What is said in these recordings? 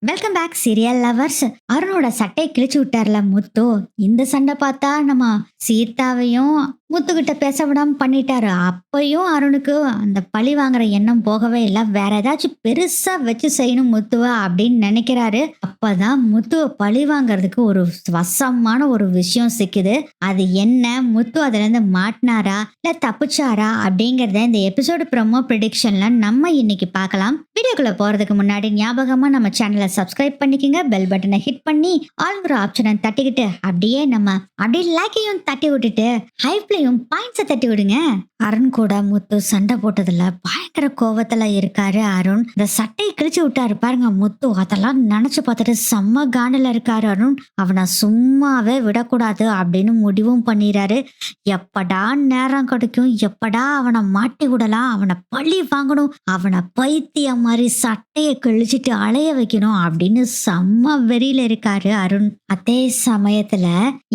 Welcome back serial lovers. அருணோட சட்டை கிழிச்சு விட்டார்ல முத்து. இந்த சண்டை பார்த்தா நம்ம சீதாவையும் முத்துக்கிட்ட பேச விடாம பண்ணிட்டாரு. அப்பயும் அருணுக்கு அந்த பழி வாங்குற எண்ணம் போகவே இல்லை. வேற ஏதாச்சும் பெருசா வச்சு செய்யணும் முத்துவ அப்படின்னு நினைக்கிறாரு. அப்பதான் முத்துவை பழி வாங்குறதுக்கு ஒரு வசமான ஒரு விஷயம் சிக்குது. அது என்ன, முத்து அதுல இருந்து மாட்டினாரா இல்ல தப்பிச்சாரா அப்படிங்கறத இந்த எபிசோடு ப்ரோமோ ப்ரெடிக்ஷன்ல நம்ம இன்னைக்கு பார்க்கலாம். வீடியோக்குள்ள போறதுக்கு முன்னாடி ஞாபகமா நம்ம சேனலை சப்ஸ்கிரைப் பண்ணிக்கங்க. பெல் பட்டனை ஹிட் பண்ணி ஆல்ங்கிற ஆப்ஷனை தட்டிக்கிட்டு அப்படியே லைக்கையும் தட்டி விட்டுட்டு ஹைப்லையும் பாயிண்ட்ஸை தட்டி விடுங்க. அருண் கூட முத்து சண்டை போட்டதுல பயங்கர கோவத்துல இருக்காரு. அருண் இந்த சட்டையை கிழிச்சு விட்டாரு பாருங்க முத்து. அதெல்லாம் நினைச்சு பார்த்துட்டு செம்ம காண்டில் இருக்காரு அருண். அவனை சும்மாவே விடக்கூடாது அப்படின்னு முடிவும் பண்ணிடுறாரு. எப்படா நேரம் கிடைக்கும், எப்படா அவனை மாட்டி விடலாம், அவனை பழி வாங்கணும், அவனை பைத்தியம் மாதிரி சட்டையை கிழிச்சிட்டு அலைய வைக்கணும் அப்படின்னு செம்ம வெறியில இருக்காரு அருண். அதே சமயத்துல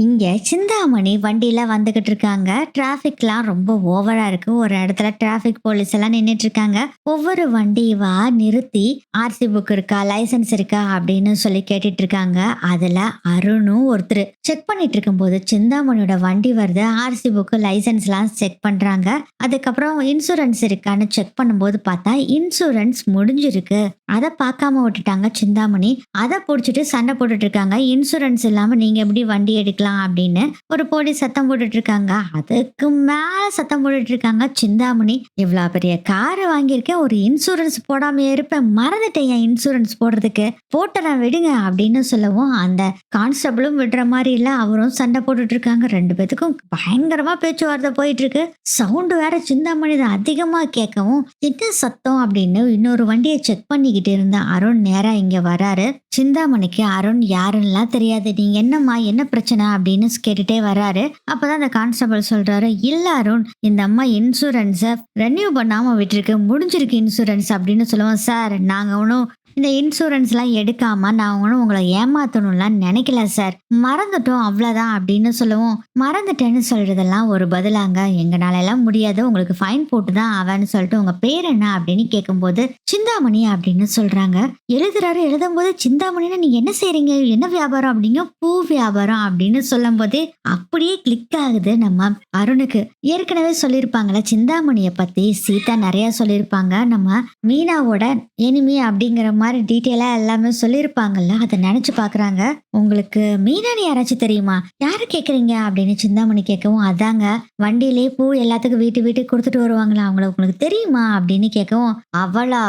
இங்க சிந்தாமணி வண்டியில வந்துகிட்டு இருக்காங்க. டிராபிக்லாம் ரொம்ப ஓவரா இருக்கு. ஒரு இடத்துல டிராபிக் போலீஸ் எல்லாம் நின்றுட்டு இருக்காங்க. ஒவ்வொரு வண்டியவா நிறுத்தி ஆர்சி புக் இருக்கா, லைசன்ஸ் இருக்கா அப்படின்னு சொல்லி கேட்டுட்டு இருக்காங்க. அதுல அருணும் ஒருத்தர் செக் பண்ணிட்டு இருக்கும் போது சிந்தாமணியோட வண்டி வருது. ஆர்சி புக், லைசன்ஸ் எல்லாம் செக் பண்றாங்க. அதுக்கப்புறம் இன்சூரன்ஸ் இருக்கான்னு செக் பண்ணும்போது பார்த்தா இன்சூரன்ஸ் முடிஞ்சிருக்கு. அதை பார்க்காம விட்டுட்டாங்க சிந்தாமணி. அதை புடிச்சிட்டு சண்டை போட்டுட்டு இருக்காங்க. இன்சூரன்ஸ் இல்லாம நீங்க எப்படி வண்டி எடுக்கலாம் அப்படின்னு ஒரு போலீஸ் சத்தம் போட்டுட்டு இருக்காங்க. அதுக்கு மேல சத்தம் போட்டுட்டு இருக்காங்க சிந்தாமணி. இவ்வளவு பெரிய காரை வாங்கியிருக்கேன், ஒரு இன்சூரன்ஸ் போடாம இருப்பேன், மறந்துட்டேன் என் இன்சூரன்ஸ் போடுறதுக்கு, போட்டறேன் விடுங்க அப்படின்னு சொல்லவும் அந்த கான்ஸ்டபிளும் விடுற மாதிரி இல்ல, அவரும் சண்டை போட்டுட்டு இருக்காங்க. ரெண்டு பேத்துக்கும் பயங்கரமா பேச்சுவார்த்தை போயிட்டு இருக்கு. சவுண்டு வேற சிந்தாமணி தான் அதிகமா கேட்கவும் என்ன சத்தம் அப்படின்னு இன்னொரு வண்டியை செக் பண்ணிக்கிட்டு இருந்த அருண் நேரா இங்க வராரு. சிந்தாமணிக்கு அருண் யாருன்னெல்லாம் தெரியாது. நீங்க என்னம்மா, என்ன பிரச்சனை அப்படின்னு கேட்டுட்டே வராரு. அப்பதான் அந்த கான்ஸ்டபிள் சொல்றாரு, இல்ல அருண், இந்த அம்மா இன்சூரன்ஸை ரெனியூ பண்ணாம விட்டுருக்கு, முடிஞ்சிருக்கு இன்சூரன்ஸ் அப்படின்னு சொல்லுவோம். சார், நாங்க ஒன்றும் இந்த இன்சூரன்ஸ்லாம் எடுக்காம நான் ஒன்றும் உங்களை ஏமாத்தணும்லாம் நினைக்கல சார், மறந்துட்டோம் அவ்வளோதான் அப்படின்னு சொல்லவும், மறந்துட்டேன்னு சொல்றதெல்லாம் ஒரு பதிலாங்க, எங்கனால எல்லாம் முடியாது, உங்களுக்கு ஃபைன் போட்டு தான் ஆவேன்னு சொல்லிட்டு உங்க பேர் என்ன அப்படின்னு கேட்கும்போது சிந்தாமணி அப்படின்னு சொல்றாங்க. எழுதுறாரு. எழுதும் போது சிந்தாமணின்னு நீங்க என்ன செய்றீங்க, என்ன வியாபாரம் அப்படிங்க, பூ வியாபாரம் அப்படின்னு சொல்லும் போதே அப்படியே கிளிக் ஆகுது நம்ம அருணுக்கு. ஏற்கனவே சொல்லியிருப்பாங்கல்ல சிந்தாமணியை பத்தி, சீதா நிறைய சொல்லியிருப்பாங்க. நம்ம மீனாவோட எனிமி அப்படிங்கிற மாதிரி டீட்டெயிலா எல்லாமே சொல்லியிருப்பாங்கல்ல, அதை நினைச்சு பாக்குறாங்க. உங்களுக்கு மீனானி யாராச்சும் தெரியுமா, யாரு கேக்குறீங்க அப்படின்னு சிந்தாமணி கேட்கவும், அதாங்க வண்டியிலே பூ எல்லாத்துக்கும் வீட்டுக்கு கொடுத்துட்டு வருவாங்களா, அவங்கள உங்களுக்கு தெரியுமா அப்படின்னு கேட்கவும், அவளா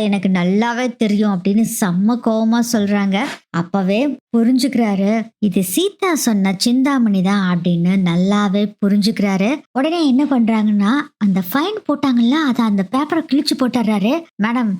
எனக்கு நல்லாவே தெரியும் அப்படின்னு செம்ம கோவமா சொல்றாங்க. அப்பவே புரிஞ்சுக்கிறாரு, இது சீதா சொன்ன சிந்தாமணி தான் அப்படின்னு நல்லாவே புரிஞ்சுக்கிறாரு. உடனே என்ன பண்றாங்கன்னா, அந்த ஃபைன் போட்டாங்கல்ல, அதை அந்த பேப்பரை கிழிச்சு போட்டுறாரு. மேடம்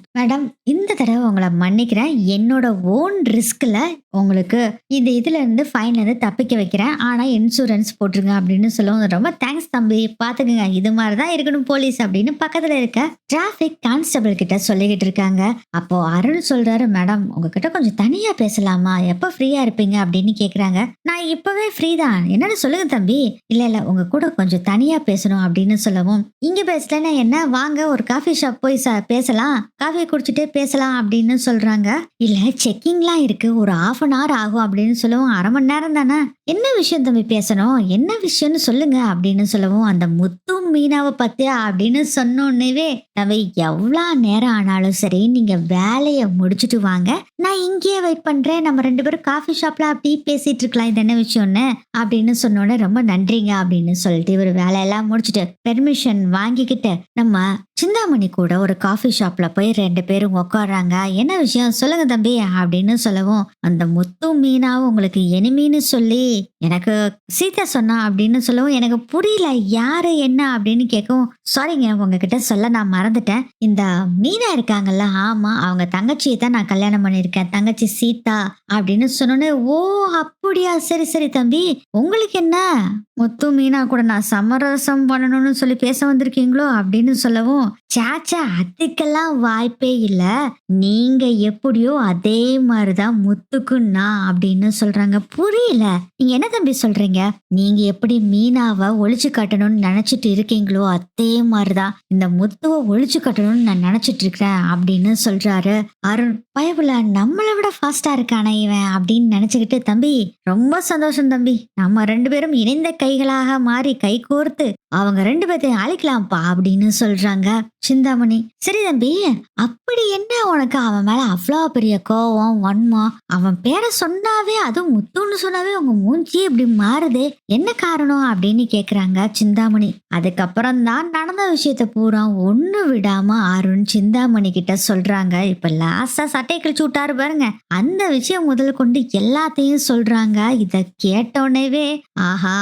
இந்த தடவை உங்களை மன்னிக்கிறேன், என்னோட ஓன் ரிஸ்க்ல உங்களுக்கு இதுல இருந்து ஃபைன்ல இருந்து தப்பிக்க வைக்கிறேன், ஆனா இன்சூரன்ஸ் போட்டுருங்க அப்படின்னு சொல்லுவோம். ரொம்ப தேங்க்ஸ் தம்பி, பாத்துக்குங்க, இது மாதிரிதான் இருக்கணும் போலீஸ் அப்படின்னு பக்கத்துல இருக்க டிராபிக் கான்ஸ்டபிள் கிட்ட சொல்லிக்கிட்டு இருக்காங்க. அப்போ அருண் சொல்றாரு, மேடம் உங்ககிட்ட கொஞ்சம் தனியா பேசலாமா, எப்ப ஃப்ரீயா இருப்பீங்க அப்படின்னு கேக்குறாங்க. நான் இப்பவே ஃப்ரீ தான், என்னன்னு சொல்லுங்க தம்பி. இல்ல உங்க கூட கொஞ்சம் தனியா பேசணும் அப்படின்னு சொல்லவும், இங்க பேசலன்னா என்ன, வாங்க ஒரு காஃபி ஷாப் போய் பேசலாம், காஃபி குடிச்சிட்டே பேசலாம் அப்படின்னு சொல்றாங்க. இல்ல செக்கிங்லாம் இருக்கு, ஒரு ½ ஆகும் அப்படின்னு சொல்லவும், அரை மணி நேரம் தானே, என்ன விஷயம் தம்பி பேசணும், என்ன விஷயம்னு சொல்லுங்க அப்படின்னு சொல்லவும், அந்த முத்து மீனாவை பத்தியா அப்படின்னு சொன்னோன்னே, தம்பி எவ்வளவு நேரம் ஆனாலும் சரி நீங்க வேலையை முடிச்சுட்டு வாங்க, நான் இங்கேயே வெயிட் பண்றேன், நம்ம ரெண்டு பேரும் காஃபி ஷாப்ல அப்படி பேசிட்டு இருக்கலாம், இது என்ன விஷயம்னு அப்படின்னு சொன்னோன்னே, ரொம்ப நன்றிங்க அப்படின்னு சொல்லிட்டு இவர் வேலையெல்லாம் முடிச்சுட்டு பெர்மிஷன் வாங்கிக்கிட்டு நம்ம சிந்தாமணி கூட ஒரு காஃபி ஷாப்ல போய் ரெண்டு பேரும் உட்காடுறாங்க. என்ன விஷயம் சொல்லுங்க தம்பி அப்படின்னு சொல்லவும், அந்த முத்து மீனாவும் உங்களுக்கு எனிமின்னு சொல்லி எனக்கு சீதா சொன்னா அப்படின்னு சொல்லவும், எனக்கு புரியல யாரு என்ன அப்படின்னு கேட்கவும், சாரிங்க உங்ககிட்ட சொல்ல நான் மறந்துட்டேன், இந்த மீனா இருக்காங்கல்ல, ஆமா அவங்க தங்கச்சியை தான் நான் கல்யாணம் பண்ணிருக்கேன், தங்கச்சி சீதா அப்படின்னு சொன்னோன்னே, ஓ அப்படியா, சரி தம்பி, உங்களுக்கு என்ன முத்து மீனா கூட நான் சமரசம் பண்ணணும்னு சொல்லி பேச வந்திருக்கீங்களோ அப்படின்னு சொல்லவும், சாச்சா அதுக்கெல்லாம் வாய்ப்பே இல்ல, நீங்க எப்படியோ அதே மாதிரிதான் முத்துக்கும் நான் அப்படின்னு சொல்றாங்க. புரியல, நீங்க என்ன தம்பி சொல்றீங்க? நீங்க எப்படி மீனாவை ஒழிச்சு கட்டணும்னு நினைச்சிட்டு இருக்கீங்களோ அதே மாதிரிதான் இந்த முத்துவை ஒழிச்சு கட்டணும்னு நான் நினைச்சிட்டு இருக்கிறேன் அப்படின்னு சொல்றாரு அருண். பயபுல நம்மளை விட ஃபாஸ்டா இருக்கானே இவன் அப்படின்னு நினைச்சுக்கிட்டு, தம்பி ரொம்ப சந்தோஷம் தம்பி, நம்ம 2 பேரும் இணைந்த கைகளாக மாறி கை கோர்த்து அவங்க 2 பேர்த்தையும் அழிக்கலாம்ப்பா அப்படின்னு சொல்றாங்க சிந்தாமணி. சரி தம்பி, அப்படி என்ன உனக்கு அவன் மேல அவ்வளோ பெரிய கோவம் வன்மம்? அவன் பேரை சொன்னாவே, அதுவும் முத்துன்னு சொன்னாவே உங்க மூஞ்சியே இப்படி மாறுதே, என்ன காரணம் அப்படின்னு கேக்குறாங்க சிந்தாமணி. அதுக்கப்புறம் தான் நடந்த விஷயத்த பூரா ஒண்ணு விடாம அருண் சிந்தாமணி கிட்ட சொல்றாங்க. இப்ப லாஸ்டா சட்டை கிழிச்சு விட்டாரு பாருங்க, அந்த விஷயம் முதல் கொண்டு எல்லாத்தையும் சொல்றாங்க. இத கேட்டோடனேவே ஆஹா,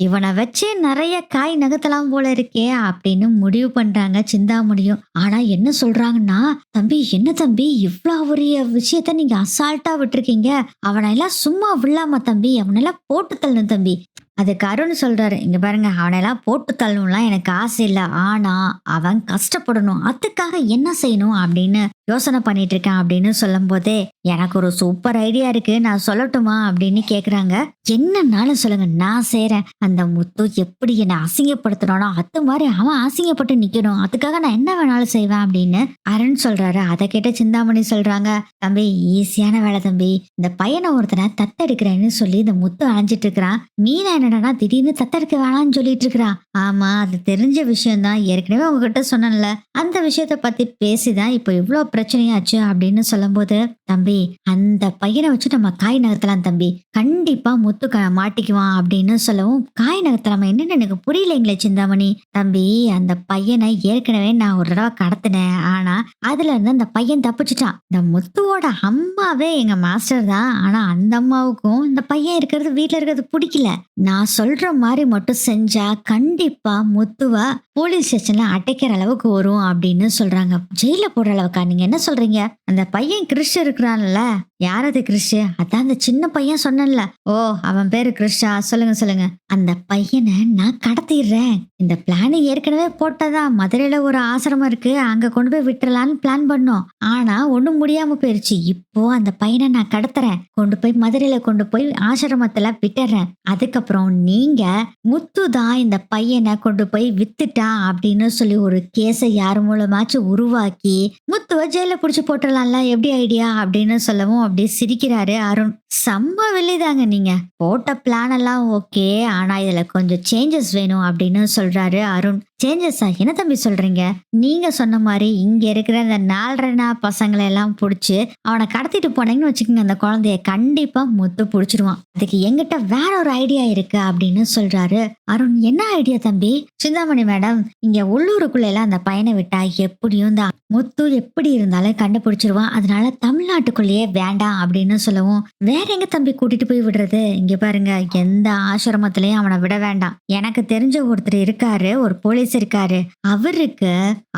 இவனை வச்சு நிறைய காய் நகர்த்தலாம் போல இருக்கே அப்படின்னு முடிவு பண்றாங்க சிந்தாமணியும். ஆனா என்ன சொல்றாங்கன்னா, தம்பி என்ன தம்பி இவ்வளவு பெரிய விஷயத்த நீங்க அசால்ட்டா விட்டுருக்கீங்க, அவனை எல்லாம் சும்மா விடலாமா தம்பி, அவனெல்லாம் போட்டு தள்ளணும் தம்பி. அதுக்கு அருண் சொல்றாரு, இங்க பாருங்க, அவனெல்லாம் போட்டு தள்ளணும்லாம் எனக்கு ஆசை இல்லை, ஆனா அவன் கஷ்டப்படணும், அதுக்காக என்ன செய்யணும் அப்படின்னு யோசனை பண்ணிட்டு இருக்கேன் அப்படின்னு சொல்லும் போதே, எனக்கு ஒரு சூப்பர் ஐடியா இருக்கு, நான் சொல்லட்டுமா அப்படின்னு கேக்குறாங்க. என்னன்னாலும் சொல்லுங்க, நான் செய்றேன். அந்த முத்து எப்படி என்னை அசிங்கப்படுத்தணும் அது மாதிரி அவன் அசிங்கப்பட்டு நிக்கணும், அதுக்காக நான் என்ன வேணாலும் செய்வேன் அப்படின்னு அருண் சொல்றாரு. அதை கேட்ட சிந்தாமணி சொல்றாங்க, தம்பி ஈஸியான வேலை தம்பி, இந்த பையனை ஒருத்தனை தத்தெடுக்கிறேன்னு சொல்லி இந்த முத்து அலைஞ்சிட்டு இருக்கிறான், மீனா என்னடா திடீர்னு தத்தெடுக்க வேணாம்னு சொல்லிட்டு இருக்கிறான். ஆமா, அது தெரிஞ்ச விஷயம் தான், ஏற்கனவே உங்ககிட்ட சொன்னேன்ல, அந்த விஷயத்த பத்தி பேசிதான் இப்போ இவ்வளவு பிரச்சனையாச்சு அப்படின்னு சொல்லும் போது, தம்பி அந்த பையனை வச்சு நம்ம காய் நகர்த்தலாம் தம்பி, கண்டிப்பா முத்து மாட்டிக்குவான் அப்படின்னு சொல்லவும், காய் நகர்த்தலாமா என்னன்னு எனக்கு புரியலைங்களே சிந்தாமணி. தம்பி அந்த பையனை ஏற்கனவே நான் ஒரு தடவை கடத்தினேன், ஆனா அதுல இருந்து அந்த பையன் தப்பிச்சுட்டான். இந்த முத்துவோட அம்மாவே எங்க மாஸ்டர் தான், ஆனா அந்த அம்மாவுக்கும் இந்த பையன் இருக்கிறது வீட்டுல இருக்கிறது பிடிக்கல. நான் சொல்ற மாதிரி மட்டும் செஞ்சா கண்டிப்பா முத்துவா போலீஸ் ஸ்டேஷன்ல அடைக்கிற அளவுக்கு வரும் அப்படின்னு சொல்றாங்க. ஜெயில போடுற அளவுக்கா? நீங்க என்ன சொல்றீங்க? அந்த பையன் கிறிஷ் இருக்கிறான்ல, யாரது கிறிஷ்? அதான் அந்த சின்ன பையன் சொன்னேன்ல. ஓ, அவன் பேரு கிறிஷா? சொல்லுங்க சொல்லுங்க. அந்த பையனை நான் கடத்திடுறேன். இந்த பிளான் ஏற்கனவே போட்டதா, மதுரையில ஒரு ஆசிரமம் இருக்கு, அங்க கொண்டு போய் விட்டுறலான்னு பிளான் பண்ணோம், ஆனா ஒண்ணும் முடியாம போயிருச்சு. இப்போ அந்த பையனை நான் கடத்துறேன், கொண்டு போய் மதுரையில கொண்டு போய் ஆசிரமத்துல விட்டுறேன். அதுக்கப்புறம் நீங்க முத்து தான் இந்த பையனை கொண்டு போய் வித்துட்டான் அப்படின்னு சொல்லி ஒரு கேஸை யார் மூலமாச்சும் உருவாக்கி முத்துவ ஜெயில புடிச்சு போட்டுடலாம்ல, எப்படி ஐடியா அப்படின்னு சொல்லவும் அப்படியே சிரிக்கிறாரு அருண். செம்ம வெளிதாங்க, நீங்க போட்ட பிளான் எல்லாம் ஓகே, ஆனா இதுல கொஞ்சம் சேஞ்சஸ் வேணும் அப்படின்னு சொல்றாரு அருண். சேஞ்சஸா? என்ன தம்பி சொல்றீங்க? நீங்க சொன்ன மாதிரி இங்க இருக்கிற இந்த 4.5 பசங்களை எல்லாம் புடிச்சு அவனை கடத்திட்டு போனீங்கன்னு வச்சுக்கோங்க, அந்த குழந்தைய கண்டிப்பா முத்து புடிச்சிருவான். அதுக்கு எங்கிட்ட வேற ஒரு ஐடியா இருக்கு அப்படின்னு சொல்றாரு அருண். என்ன ஐடியா தம்பி? சிந்தாமணி மேடம், இங்க உள்ளூருக்குள்ள எல்லாம் அந்த பையனை விட்டா எப்படியும் தான் முத்து எப்படி இருந்தாலும் கண்டுபிடிச்சிருவான், அதனால தமிழ்நாட்டுக்குள்ளேயே வேண்டாம் அப்படின்னு சொல்லவும், வேற எங்க தம்பி கூட்டிட்டு போய் விடுறது? இங்க பாருங்க, எந்த ஆசிரமத்திலயும் அவனை விட வேண்டாம். எனக்கு தெரிஞ்ச ஒருத்தர் இருக்காரு, ஒரு போலீஸ் இருக்காரு,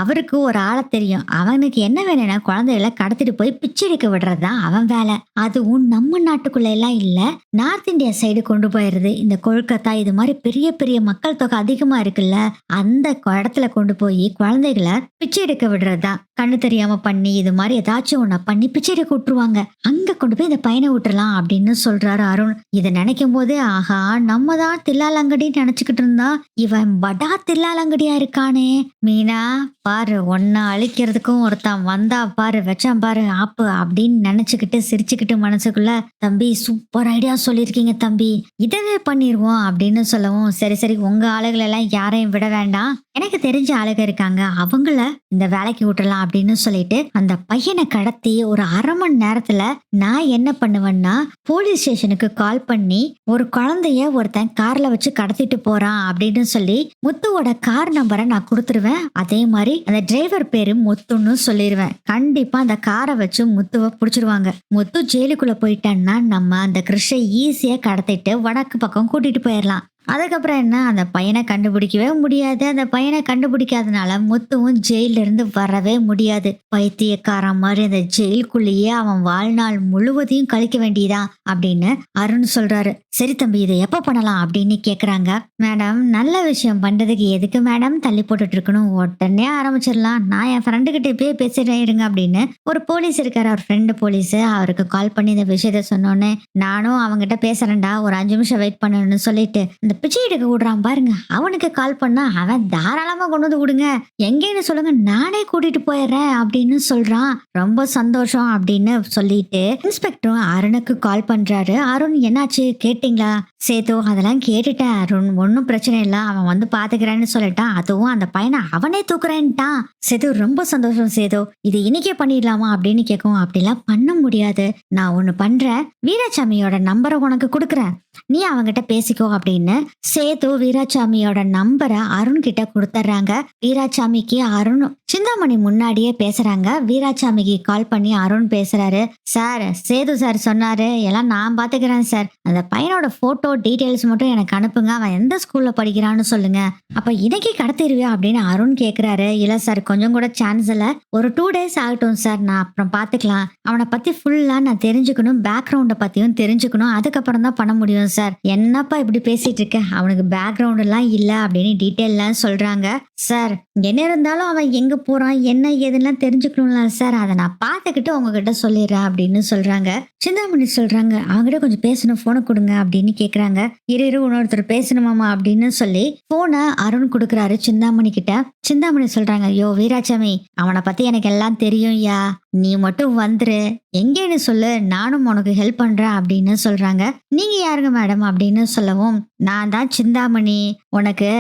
அவருக்கு ஒரு ஆளை தெரியும், அவனுக்கு என்ன வேணும்னா குழந்தைகளை கடத்திட்டு போய் பிச்சை எடுக்க விடுறதுதான் அவன் வேலை. அதுவும் நம்ம நாட்டுக்குள்ள எல்லாம் இல்ல, நார்த் இந்தியா சைடு கொண்டு போயிருது. இந்த கொல்கத்தா இது மாதிரி பெரிய பெரிய மக்கள் தொகை அதிகமா இருக்குல்ல, அந்த இடத்துல கொண்டு போய் குழந்தைகளை பிச்சை எடுக்க விடுறதுதான். கண்ணு தெரியாம பண்ணி இது மாதிரி ஏதாச்சும் ஒண்ணு பண்ணி பிச்சை எடுக்க விட்டுருவாங்க, அங்க கொண்டு போய் இந்த பையனை விட்டுறலாம் அப்படின்னு சொல்றாரு அருண். இதை நினைக்கும் போதே ஆஹா, நம்ம தான் தில்லாலங்கடி நினைச்சுக்கிட்டு இருந்தா இவன் படா தில்லாலங்கடியா இருக்கானே. மீனா பாரு, ஒன்ன அழிக்கிறதுக்கும் ஒருத்தன் வந்தா பாரு, வச்சான் பாரு ஆப்பு அப்படின்னு நினைச்சுக்கிட்டு சிரிச்சுக்கிட்டு மனசுக்குள்ள, தம்பி சூப்பர் ஐடியா சொல்லியிருக்கீங்க தம்பி, இதவே பண்ணிருவோம் அப்படின்னு சொல்லவும், சரி சரி உங்க ஆளுகளை எல்லாம் யாரையும் விட வேண்டாம், எனக்கு தெரிஞ்ச ஆளுக இருக்காங்க, அவங்கள இந்த வேலைக்கு விட்டுறலாம் அப்படின்னு சொல்லிட்டு அந்த பையனை கடத்தி ஒரு 1/2 மணி நேரத்துல நான் என்ன பண்ணுவேன்னா, போலீஸ் ஸ்டேஷனுக்கு கால் பண்ணி ஒரு குழந்தைய ஒருத்தன் கார்ல வச்சு கடத்திட்டு போறான் அப்படின்னு சொல்லி முத்துவோட கார் நம்பரை நான் கொடுத்துருவேன். அதே மாதிரி அந்த டிரைவர் பேரு முத்துன்னு சொல்லிடுவேன். கண்டிப்பா அந்த காரை வச்சு முத்துவை புடிச்சிருவாங்க. முத்து ஜெயிலுக்குள்ள போயிட்டான்னா நம்ம அந்த கிறிஷை ஈஸியா கடத்திட்டு வடக்கு பக்கம் கூட்டிட்டு போயிடலாம். அதுக்கப்புறம் என்ன, அந்த பையனை கண்டுபிடிக்கவே முடியாது. அந்த பையனை கண்டுபிடிக்காதனால முத்துவும் ஜெயில்ல இருந்து வரவே முடியாது. பைத்தியக்காரன் மாதிரி அந்த ஜெயிலுக்குள்ளேயே அவன் வாழ்நாள் முழுவதையும் கழிக்க வேண்டியதா அப்படின்னு அருண் சொல்றாரு. சரி தம்பி, இதை எப்ப பண்ணலாம் அப்படின்னு கேக்குறாங்க. மேடம், நல்ல விஷயம் பண்றதுக்கு எதுக்கு மேடம் தள்ளி போட்டுட்டு இருக்கணும், உடனே ஆரம்பிச்சிடலாம். நான் என் ஃப்ரெண்டு கிட்ட போய் பேசிட்டேன் இருங்க அப்படின்னு ஒரு போலீஸ் இருக்காரு, அவர் ஃப்ரெண்டு போலீஸ். அவருக்கு கால் பண்ணி இந்த விஷயத்த சொன்னோன்னே, நானும் அவங்ககிட்ட பேசுறேன்டா, ஒரு 5 நிமிஷம் வெயிட் பண்ணணும்னு சொல்லிட்டு இந்த பிச்சை எடுக்க விடுறான் பாருங்க, அவனுக்கு கால் பண்ணா அவன் தாராளமா கொண்டு வந்து விடுங்க, எங்கேன்னு சொல்லுங்க, நானே கூட்டிட்டு போயிடுறேன் அப்படின்னு சொல்றான். ரொம்ப சந்தோஷம் அப்படின்னு சொல்லிட்டு இன்ஸ்பெக்டரும் அருணுக்கு கால் பண்றாரு. அருண், என்னாச்சு கேட்டீங்களா? சேது, அதெல்லாம் கேட்டுட்டேன் அருண், ஒன்னும் பிரச்சனை இல்லை, அவன் வந்து பாத்துக்கிறேன்னு சொல்லிட்டான். அதுவும் அந்த பையனை அவனே தூக்குறேன்ட்டான். சேது, ரொம்ப சந்தோஷம் சேது, இது இன்னைக்கே பண்ணிடலாமா அப்படின்னு கேட்கும். அப்படிலாம் பண்ண முடியாது, நான் ஒண்ணு பண்றேன், வீராசாமியோட நம்பரை உனக்கு கொடுக்குறேன், நீ அவங்கிட்ட பேசிக்கோ அப்படின்னு சேது வீராசாமியோட நம்பரை அருண் கிட்ட கொடுத்துட்றாங்க. வீராசாமிக்கு அருண் சிந்தாமணி முன்னாடியே பேசுறாங்க. வீராசாமிக்கு கால் பண்ணி அருண் பேசுறாரு. சார், சேது சார் சொன்னாரு, எல்லாம் நான் பாத்துக்கிறேன் சார், அந்த பையனோட போட்டோ டீடைல்ஸ் மட்டும் எனக்கு அனுப்புங்க, அவன் எந்த ஸ்கூல்ல படிக்கிறான்னு சொல்லுங்க, அப்ப இன்னைக்கு கடத்திடுவியா அப்படின்னு அருண் கேக்குறாரு. இல்ல சார், கொஞ்சம் கூட சான்ஸ் இல்ல, ஒரு 2 days ஆகட்டும் சார், நான் அப்புறம் பாத்துக்கலாம், அவனை பத்தி ஃபுல்லா நான் தெரிஞ்சுக்கணும், பேக்ரவுண்ட பத்தியும் தெரிஞ்சுக்கணும், அதுக்கப்புறம் தான் பண்ண முடியும் சார். என்னப்பா இப்படி பேசிட்டு இருக்க, அவனுக்கு பேக்ரவுண்ட் எல்லாம் இல்ல அப்படின்னு டீட்டெயிலாம் சொல்றாங்க. சார், என்ன இருந்தாலும் அவன் எங்க போறான் என்ன ஏதுலாம் தெரிஞ்சுக்கணும்ல சார், அதை நான் பார்த்துக்கிட்டு உங்ககிட்ட சொல்லிடுறேன் அப்படின்னு சொல்றாங்க. சிந்தாமணி சொல்றாங்க, அவங்ககிட்ட கொஞ்சம் பேசணும், போனை கொடுங்க அப்படின்னு கேக்குறாங்க. இரு இன்னொருத்தர் பேசணுமாமா அப்படின்னு சொல்லி போனை அருண் கொடுக்குறாரு சிந்தாமணி கிட்ட. சிந்தாமணி சொல்றாங்க, ஐயோ வீராசாமி, அவனை பத்தி எனக்கு எல்லாம் தெரியும் யா, நீ மட்டும் வந்துரு, எங்கேன்னு சொல்லு, நானும் உனக்கு ஹெல்ப் பண்றேன் அப்படின்னு சொல்றாங்க. நீங்க யாருங்க மேடம் அப்படின்னு சொல்லவும், நான் தான் சிந்தாமணி, உனக்கு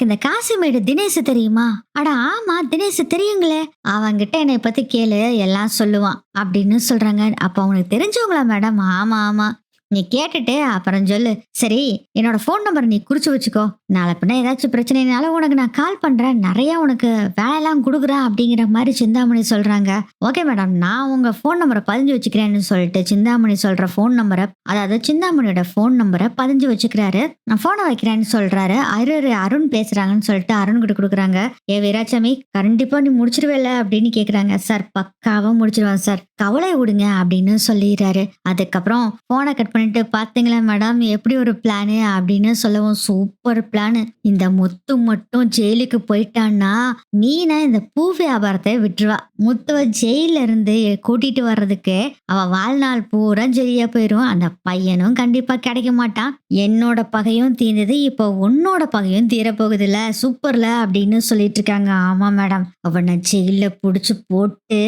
இந்த காசிமேடு தினேஷ் தெரியுமா? அட ஆமா, தினேஷ் தெரியுங்களே, அவங்கிட்ட என்னை பத்தி கேளு, எல்லாம் சொல்லுவான் அப்படின்னு சொல்றாங்க. அப்ப உனக்கு தெரிஞ்சவங்களா மேடம்? ஆமா ஆமா, நீ கேட்டுட்டு அப்புறம் சொல்லு. சரி, என்னோட போன் நம்பர் நீ குறிச்சு வச்சுக்கோ, நாளை பின்ன ஏதாச்சும் பிரச்சனைனால உனக்கு நான் கால் பண்றேன், நிறைய உனக்கு வேலையெல்லாம் கொடுக்குறேன் அப்படிங்கிற மாதிரி சிந்தாமணி சொல்றாங்க. ஓகே மேடம், நான் உங்க போன் நம்பரை பதிஞ்சு வச்சுக்கிறேன்னு சொல்லிட்டு சிந்தாமணி சொல்ற போன் நம்பரை, அதாவது சிந்தாமணியோட போன் நம்பரை பதிஞ்சு வச்சுக்கிறாரு. நான் போனை வைக்கிறேன்னு சொல்றாரு. அருண் பேசுறாங்கன்னு சொல்லிட்டு அருண் கிட்ட கொடுக்குறாங்க. ஏ வீராசாமி, கண்டிப்பா நீ முடிச்சிருவேல அப்படின்னு கேக்குறாங்க. சார், பக்காவா முடிச்சிருவேன் சார், கவலை விடுங்க அப்படின்னு சொல்லிடுறாரு. அதுக்கப்புறம் போனை கட் பண்ணிட்டு, பாத்தீங்களா மேடம் எப்படி ஒரு பிளானு அப்படின்னு சொல்லவும், சூப்பர் பிளானு, இந்த முத்து மட்டும் ஜெயிலுக்கு போயிட்டான்னா மீனா இந்த பூ வியாபாரத்தை விட்டுருவா, முத்துவ ஜெயில இருந்து கூட்டிட்டு வர்றதுக்கு அவ வாழ்நாள் பூரா ஜெயியா போயிரும், அந்த பையனும் கண்டிப்பா கிடைக்க மாட்டான், என்னோட பகையும் தீர்ந்தது, இப்போ உன்னோட பகையும் தீர போகுதுல, சூப்பர்ல அப்படின்னு சொல்லிட்டு இருக்காங்க. ஆமா மேடம், அவனை ஜெயில புடிச்சு போட்டு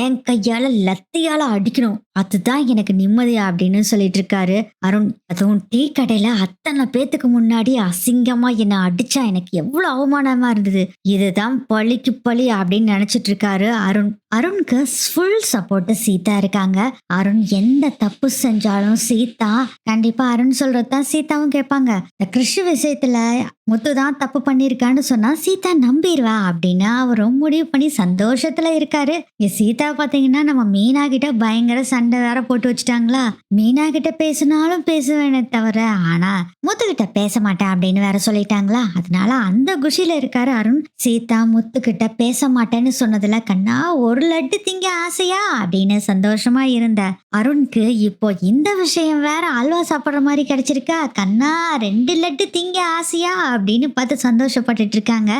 என் கையால லத்தியால அடிக்கணும், அதுதான் எனக்கு நிம்மதியா அப்படின்னு சொல்லிட்டு இருக்காரு அருண். அதுவும் டீ கடையில அத்தனை பேத்துக்கு முன்னாடி அசிங்கமா என்ன அடிச்சா எனக்கு எவ்வளவு அவமானமா இருந்தது, இதுதான் பழிக்கு பழி அப்படின்னு நினைச்சிட்டு இருக்காரு அருண். அருணுக்கு ஃபுல் சப்போர்ட் சீதா இருக்காங்க. அருண் எந்த தப்பு செஞ்சாலும் சீதா கண்டிப்பா அருண் சொல்றதுதான் சீதாவும் கேட்பாங்க. இந்த கிருஷி விஷயத்துல முத்துதான் தப்பு பண்ணிருக்கான்னு சொன்னா சீதா நம்பிடுவா அப்படின்னு அவரும் முடிவு பண்ணி சந்தோஷத்துல இருக்காரு. சீதா பாத்தீங்கன்னா நம்ம மீனா கிட்ட பயங்கர சண்டை வேற போட்டு வச்சுட்டாங்களா, மீனா கிட்ட பேசினாலும் பேசுவேனே தவிர ஆனா முத்துக்கிட்ட பேச மாட்டேன் அப்படின்னு வேற சொல்லிட்டாங்களா, அதனால அந்த குஷியில இருக்காரு அருண். சீதா முத்துக்கிட்ட பேச மாட்டேன்னு சொன்னதுல, கண்ணா ஒரு லட்டு திங்க ஆசையா அப்படின்னு சந்தோஷமா இருந்த அருணுக்கு இப்போ இந்த விஷயம் வேற அல்வா சாப்பிடுற மாதிரி கிடைச்சிருக்கா, கண்ணா 2 லட்டு திங்க ஆசையா அப்படின்னு பார்த்து சந்தோஷப்பட்டுட்டு இருக்காங்க.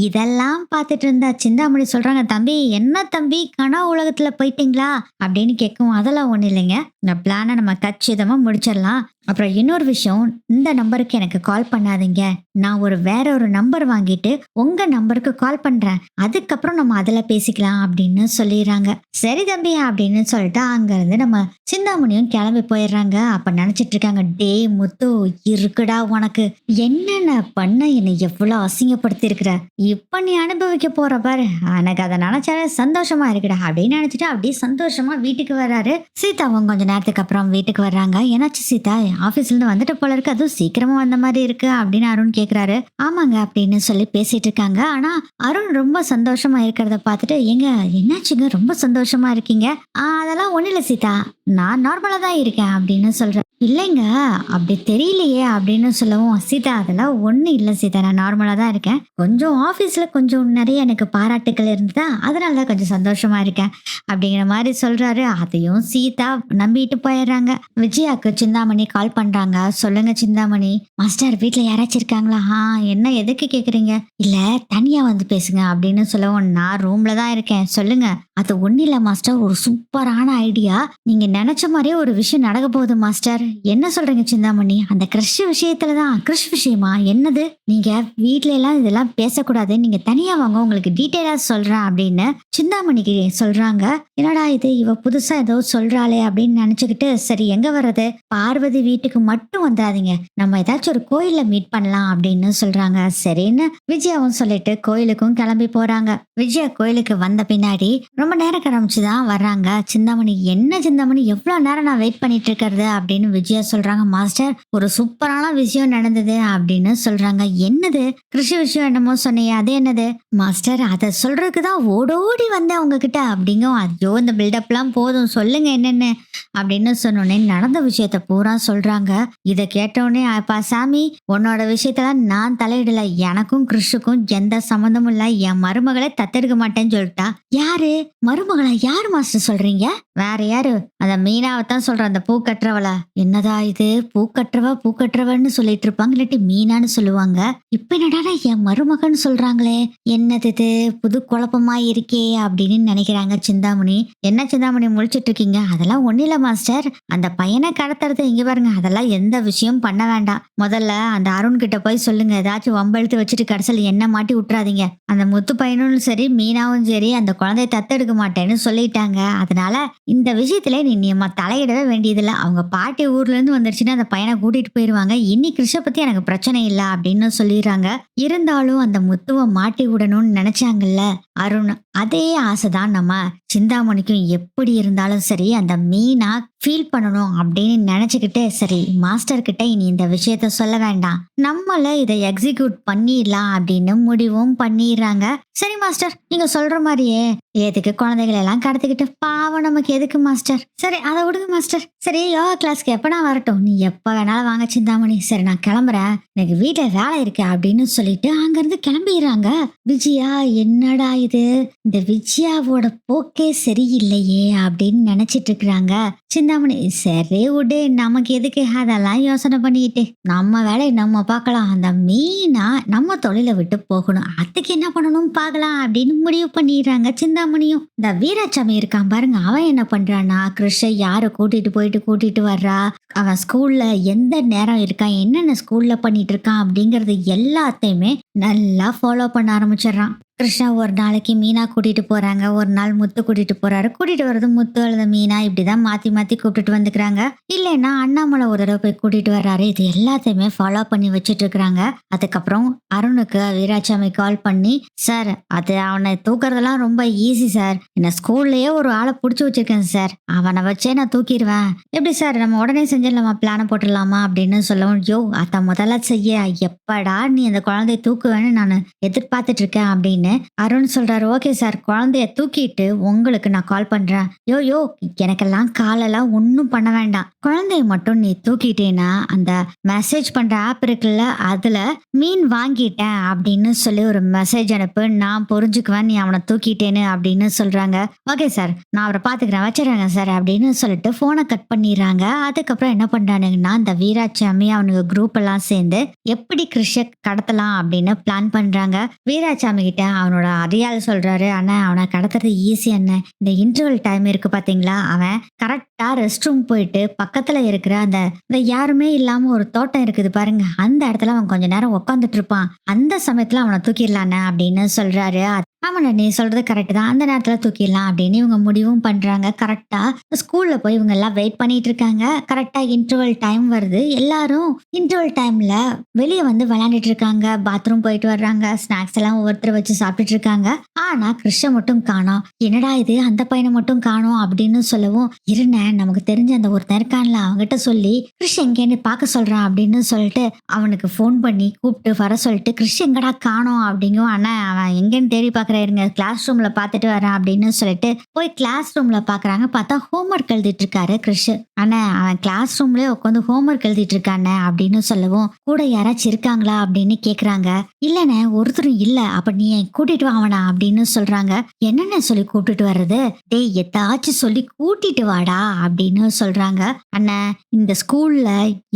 இதெல்லாம் பார்த்துட்டு இருந்தா சிந்தாமணி சொல்றாங்க, தம்பி என்ன தம்பி கனவு உலகத்துல போயிட்டீங்களா அப்படின்னு கேட்கும். அதெல்லாம் ஒண்ணு இல்லைங்க, இந்த பிளானை நம்ம கச்சிதமா முடிச்சிடலாம். அப்புறம் இன்னொரு விஷயம், இந்த நம்பருக்கு எனக்கு கால் பண்ணாதீங்க, நான் வேற ஒரு நம்பர் வாங்கிட்டு உங்க நம்பருக்கு கால் பண்றேன், அதுக்கப்புறம் நம்ம அதுல பேசிக்கலாம் அப்படின்னு சொல்லிடுறாங்க. சரி தம்பி அப்படின்னு சொல்லிட்டு அங்க இருந்து நம்ம சிந்தாமணியும் கிளம்பி போயிடுறாங்க. அப்ப நினைச்சிட்டு இருக்காங்க, டே முத்து இருக்குடா, உனக்கு என்னென்ன பண்ண என்னை எவ்வளவு அசிங்கப்படுத்தி இருக்கிற, இப்ப நீ அனுபவிக்க போற பாரு, எனக்கு அதை நினைச்சாலே சந்தோஷமா இருக்குடா அப்படின்னு நினைச்சிட்டு அப்படியே சந்தோஷமா வீட்டுக்கு வர்றாரு. சீதாவும் கொஞ்ச நேரத்துக்கு அப்புறம் வீட்டுக்கு வர்றாங்க. என்னாச்சு சீதா, ஆபீஸ்ல இருந்து வந்துட்டு போல இருக்கு, அதுவும் சீக்கிரமா வந்த மாதிரி இருக்கு அப்படின்னு அருண் கேக்குறாரு. ஆமாங்க அப்படின்னு சொல்லி பேசிட்டு இருக்காங்க. ஆனா அருண் ரொம்ப சந்தோஷமா இருக்கிறத பார்த்துட்டு, ஏங்க என்னாச்சுங்க ரொம்ப சந்தோஷமா இருக்கீங்க? அதெல்லாம் ஒண்ணு இல்ல சீதா, நான் நார்மலா தான் இருக்கேன் அப்படின்னு சொல்றேன். இல்லைங்க. அப்படி தெரியலையே அப்படின்னு சொல்லவும், "சீதா அதெல்லாம் ஒண்ணும் இல்ல சீதா. நான் நார்மலா தான் இருக்கேன். கொஞ்சம் ஆஃபீஸ்ல கொஞ்சம் நெறைய எனக்கு பாராட்டுக்கள் இருந்ததா, அதனால தான் கொஞ்சம் சந்தோஷமா இருக்கேன்." அப்படிங்கிற மாரி சொல்றாரு. அதையும் சீதா நம்பிட்டு போயிடுறாங்க. விஜயாக்கு சிந்தாமணி கால் பண்றாங்க. "சொல்லுங்க சிந்தாமணி." "மாஸ்டர் வீட்ல யாராச்சும் இருக்காங்களா?" என்ன எதுக்கு கேட்குறீங்க?" "இல்ல தனியா வந்து பேசுங்க." அப்படின்னு சொல்லவும், "நான் ரூம்ல தான் இருக்கேன். சொல்லுங்க." "அது ஒண்ணும் இல்ல மாஸ்டர். ஒரு சூப்பரான ஐடியா. நீங்க நெனச்ச மாரியே ஒரு விஷயம் நடக்க போகுது மாஸ்டர்." "என்ன சொல்றீங்க சிந்தாமணி?" "அந்த கிறிஷ் விஷயத்துல தான்." "கிறிஷ் விஷயமா? என்னது?" "நீங்க வீட்ல எல்லாம் இதெல்லாம் பேசக்கூடாது. நீங்க தனியா வாங்க. உங்களுக்கு டீட்டெயிலா சொல்றேன்." அப்படின்னு சிந்தாமணிக்கு சொல்றாங்க. என்னடா இது இவ புதுசா ஏதோ சொல்றாளே அப்படின்னு நினைச்சுக்கிட்டு, சரி எங்க வர்றது? பார்வதி வீட்டுக்கு மட்டும் வந்துடாதீங்க. நம்ம ஏதாச்சும் ஒரு கோயில்ல மீட் பண்ணலாம் அப்படின்னு சொல்றாங்க. சரின்னு விஜயாவும் சொல்லிட்டு கோயிலுக்கும் கிளம்பி போறாங்க. விஜயா கோயிலுக்கு வந்த பின்னாடி ரொம்ப நேரம் கழிச்சு தான் வர்றாங்க. சிந்தாமணி, "என்ன சிந்தாமணி எவ்வளவு நேரம் நான் வெயிட் பண்ணிட்டு இருக்கிறது?" அப்படின்னு விஜயா சொல்றாங்க. "மாஸ்டர் ஒரு சூப்பரான விஷயம் நடந்தது." அப்படின்னு சொல்றாங்க. "என்னது?" "கிருஷி விஷயம் என்னமோ சொன்னீங்க, அது என்னது?" "மாஸ்டர் அதை சொல்றதுக்கு தான் ஓடோடி வந்தேன் உங்ககிட்ட." அப்படிங்கும். "ஐயோ இந்த பில்டப்லாம் போதும், சொல்லுங்க என்னன்னு." அப்படின்னு சொன்னோடனே நடந்த விஷயத்த பூரா சொல்றாங்க. இதை கேட்டோடனே, "அப்பா சாமி, உன்னோட விஷயத்துல நான் தலையிடல. எனக்கும் கிறிஷுக்கும் எந்த சம்மந்தமும் இல்ல. என் மருமகளை தத்தெடுக்க மாட்டேன்னு சொல்லிட்டா." "யாரு மருமகளா? யாரு மாஸ்டர் சொல்றீங்க?" "வேற யாரு? அந்த மீனாவை தான் சொல்றேன், அந்த பூ கட்டுறவள." "என்னதா இது பூ கட்டுறவன்னு சொல்லிட்டு இருப்பாங்க, இல்லாட்டி மீனான்னு சொல்லுவாங்க. இப்ப என்னடா என் மருமகன்னு சொல்றாங்களே, என்னது இது புது குழப்பமா இருக்கே." அப்படின்னு நினைக்கிறாங்க சிந்தாமணி. "என்ன சிந்தாமணி முழிச்சிட்டு இருக்கீங்க?" "அதெல்லாம் ஒண்ணு இல்ல மாஸ்டர். அந்த பையனை கடத்துறது இங்க பாருங்க, அதெல்லாம் எந்த விஷயம் பண்ண வேண்டாம். முதல்ல அந்த அருண் கிட்ட போய் சொல்லுங்க. ஏதாச்சும் வம்பெழுத்து வச்சுட்டு கடைசியில் என்ன மாட்டி விட்டுறாதீங்க. அந்த முத்து பையனும் சரி மீனாவும் சரி அந்த குழந்தைய தத்தெடுக்க மாட்டேன்னு சொல்லிட்டாங்க. அதனால இந்த விஷயத்துல நீ தலையிடவே வேண்டியதில்ல. அவங்க பாட்டி ஊர்ல இருந்து வந்துருச்சுன்னா அந்த பையனை கூட்டிட்டு போயிருவாங்க. இனி கிருஷ பத்தி எனக்கு பிரச்சனை இல்ல." அப்படின்னு சொல்லிடுறாங்க. இருந்தாலும் அந்த முத்துவ மாட்டி விடணும்னு நினைச்சாங்கல்ல அருண், அதே ஆசைதான் நம்ம சிந்தாமணிக்கும். எப்படி இருந்தாலும் சரி அந்த மீனா ஃபீல் பண்ணணும் அப்படின்னு நினைச்சுக்கிட்டு, சரி மாஸ்டர் கிட்ட இனி இந்த விஷயத்த சொல்ல வேண்டாம், நம்மள இதை எக்ஸிக்யூட் பண்ணிடலாம் அப்படின்னு முடிவும் பண்ணிடுறாங்க. "சரி மாஸ்டர், நீங்க சொல்ற மாதிரியே எதுக்கு குழந்தைகளை எல்லாம் கடத்திக்கிட்டு, பாவம் நமக்கு எதுக்கு மாஸ்டர். சரி அதை விடுங்க மாஸ்டர். சரி யோகா கிளாஸ்க்கு எப்ப நான் வரட்டும்?" "நீ எப்ப வேணாலும் வாங்க சிந்தாமணி. சரி நான் கிளம்புறேன், எனக்கு வீட்டுல வேலை இருக்கு." அப்படின்னு சொல்லிட்டு அங்கிருந்து கிளம்பிடுறாங்க. விஜயா, என்னடா இது இந்த விஜயாவோட போக்கே சரியில்லையே அப்படின்னு நினைச்சிட்டு இருக்கிறாங்க. சிந்தாமணி, "சரி விடு, நமக்கு எதுக்கு அதெல்லாம் யோசனை பண்ணிக்கிட்டு, நம்ம வேலையை நம்ம பார்க்கலாம். அந்த மீனா நம்ம தொழிலை விட்டு போகணும், அதுக்கு என்ன பண்ணணும் பார்க்கலாம்." அப்படின்னு முடிவு பண்ணிடுறாங்க சிந்தாமணியும். இந்த வீராசாமி இருக்கான் பாருங்க, அவன் என்ன பண்றான்னா, கிருஷை யாரை கூட்டிட்டு வர்றா, அவன் ஸ்கூல்ல எந்த நேரம் இருக்கான், என்னென்ன ஸ்கூல்ல பண்ணிட்டு இருக்கான் அப்படிங்கறது எல்லாத்தையுமே நல்லா ஃபாலோ பண்ண ஆரம்பிச்சிடுறான். கிருஷ்ணா ஒரு நாளைக்கு மீனா கூட்டிட்டு போறாங்க, ஒரு நாள் முத்து கூட்டிட்டு போறாரு. கூட்டிட்டு வர்றது முத்து அல்லது மீனா, இப்படிதான் மாத்தி மாத்தி கூப்பிட்டுட்டு வந்துக்கிறாங்க. இல்லைன்னா அண்ணாமலை ஒரு தடவை போய் கூட்டிட்டு வர்றாரு. இது எல்லாத்தையுமே ஃபாலோ பண்ணி வச்சுட்டு இருக்கிறாங்க. அதுக்கப்புறம் அருணுக்கு வீராசாமி கால் பண்ணி, "சார், அது அவனை தூக்குறதெல்லாம் ரொம்ப ஈஸி சார். என்ன ஸ்கூல்லயே ஒரு ஆளை புடிச்சு வச்சிருக்கேன் சார். அவனை வச்சே நான் தூக்கிடுவேன். எப்படி சார், நம்ம உடனே செஞ்சிடலாமா, பிளான போட்டுடலாமா?" அப்படின்னு சொல்லவும், "யோ அத முதல்ல செய்ய, எப்படா நீ அந்த குழந்தைய தூக்குவேன்னு நான் எதிர்பார்த்துட்டு இருக்கேன்." அப்படின்னு அருண் சொல்றாரு. "ஓகே சார், குழந்தைய தூக்கிட்டு உங்களுக்கு நான் கால் பண்றேன்." "யோ எனக்கெல்லாம் காலெல்லாம் ஒன்றும் பண்ண வேண்டாம். குழந்தைய மட்டும் நீ தூக்கிட்டேன்னா அந்த மெசேஜ் பண்ற ஆப் இருக்குல்ல, அதுல மீன் வாங்கிட்டேன் அப்படின்னு சொல்லி ஒரு மெசேஜ் அனுப்பு, நான் புரிஞ்சுக்குவேன் நீ அவனை தூக்கிட்டேன்னு." அப்படின்னு சொல்றாங்க. "ஓகே சார், நான் அவரை பாத்துக்கிறேன், வச்சிடறேங்க சார்." அப்படின்னு சொல்லிட்டு போனை கட் பண்ணிடுறாங்க. அதுக்கப்புறம் என்ன பண்றானுங்கன்னா, அந்த வீராசாமி அவனுக்கு குரூப் எல்லாம் சேர்ந்து எப்படி கிருஷ கடத்தலாம் அப்படின்னு பிளான் பண்றாங்க. வீராசாமி கிட்ட அவனோட அடியாள் சொல்றாரு, "அண்ணா, அவனை கடத்துறது ஈஸி அண்ணன். இந்த இன்டர்வல் டைம் இருக்கு பாத்தீங்களா, அவன் கரெக்டா ரெஸ்ட் ரூம் போயிட்டு பக்கத்துல இருக்கிற அந்த இந்த யாருமே இல்லாம ஒரு தோட்டம் இருக்குது பாருங்க, அந்த இடத்துல அவன் கொஞ்ச நேரம் உட்காந்துட்டு இருப்பான். அந்த சமயத்துல அவனை தூக்கிடலாண்ணே." அப்படின்னு சொல்றாரு. "ஆமாண்ணா, நீ சொல்றது கரெக்ட் தான். அந்த நேரத்துல தூக்கிடலாம்." அப்படின்னு இவங்க முடிவும் பண்றாங்க. கரெக்டா ஸ்கூல்ல போய் இவங்க எல்லாம் வெயிட் பண்ணிட்டு இருக்காங்க. கரெக்டா இன்டர்வல் டைம் வருது. எல்லாரும் இன்டர்வல் டைம்ல வெளியே வந்து விளையாண்டுட்டு இருக்காங்க. பாத்ரூம் போயிட்டு வர்றாங்க. ஸ்நாக்ஸ் எல்லாம் ஒவ்வொருத்தர் வச்சு சாப்பிட்டுட்டு இருக்காங்க. ஆனா கிருஷ்ண மட்டும் காணோம். "என்னடா இது, அந்த பையனை மட்டும் காணோம்." அப்படின்னு சொல்லவும், "இருண்ணே, நமக்கு தெரிஞ்ச அந்த ஒருத்தன் இருக்கான்ல, அவன்கிட்ட சொல்லி கிருஷ் எங்கேன்னு பார்க்க சொல்றான்." அப்படின்னு சொல்லிட்டு அவனுக்கு ஃபோன் பண்ணி கூப்பிட்டு வர சொல்லிட்டு, "கிருஷ் எங்கடா காணோம்?" அப்படிங்கும். "அண்ணா, அவன் எங்கேன்னு தேடி பார்க்கறேன் பாக்குறேன் இருங்க, கிளாஸ் ரூம்ல பாத்துட்டு வரேன் அப்படின்னு சொல்லிட்டு போய் கிளாஸ் ரூம்ல பாக்குறாங்க. பார்த்தா ஹோம்ஒர்க் எழுதிட்டு இருக்காரு கிறிஷ். அண்ணே அவன் கிளாஸ் ரூம்லயே உட்காந்து ஹோம்ஒர்க் எழுதிட்டு இருக்கானே அப்படின்னு சொல்லவும், கூட யாராச்சும் இருக்காங்களா அப்படின்னு கேக்குறாங்க. இல்லண்ணே ஒருத்தரும் இல்ல. அப்ப நீ கூட்டிட்டு வா அவனா அப்படின்னு சொல்றாங்க. என்னென்ன சொல்லி கூட்டிட்டு வர்றது? டேய் எதாச்சும் சொல்லி கூட்டிட்டு வாடா அப்படின்னு சொல்றாங்க. அண்ணா இந்த ஸ்கூல்ல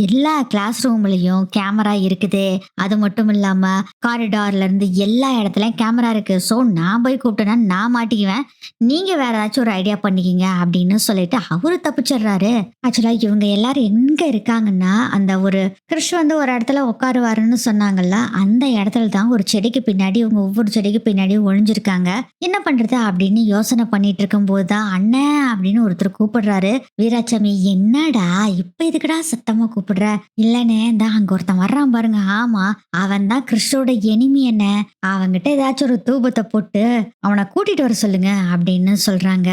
எல்லா கிளாஸ் ரூம்லயும் கேமரா இருக்குது. அது மட்டும் இல்லாம காரிடார்ல இருந்து எல்லா இடத்துலயும் கேமரா இருக்கு. சோ நான் போய் கூப்பிட்டேன்னா நான் மாட்டிக்குவேன். நீங்க வேற ஏதாச்சும் ஒரு ஐடியா பண்ணிக்கிங்க அப்படின்னு சொல்லிட்டு அவரு தப்பிச்சிடுறாரு. ஆக்சுவலா இவங்க எல்லாரும் எங்க இருக்காங்கன்னா, அந்த ஒரு கிறிஷ் வந்து ஒரு இடத்துல உட்காருவாருன்னு சொன்னாங்கல்ல, அந்த இடத்துல தான் ஒரு செடிக்கு பின்னாடி இவங்க ஒவ்வொரு செடிக்கு பின்னாடியும் ஒளிஞ்சிருக்காங்க. என்ன பண்றது அப்படின்னு யோசனை பண்ணிட்டு இருக்கும் போதுதான் அண்ணன் அப்படின்னு ஒருத்தர் கூப்பிடுறாரு. வீராசாமி என்னடா இப்ப இதுக்குடா சத்தமா கூப்பிடுற? இல்லனே தான் அங்க ஒருத்தன் வர்றான் பாருங்க. ஆமா அவன் தான் கிறிஸ்டோட எனிமி. என்ன அவன்கிட்ட ஏதாச்சும் ஒரு தூபத்தை போட்டு அவனை கூட்டிட்டு வர சொல்லுங்க அப்படின்னு சொல்றாங்க.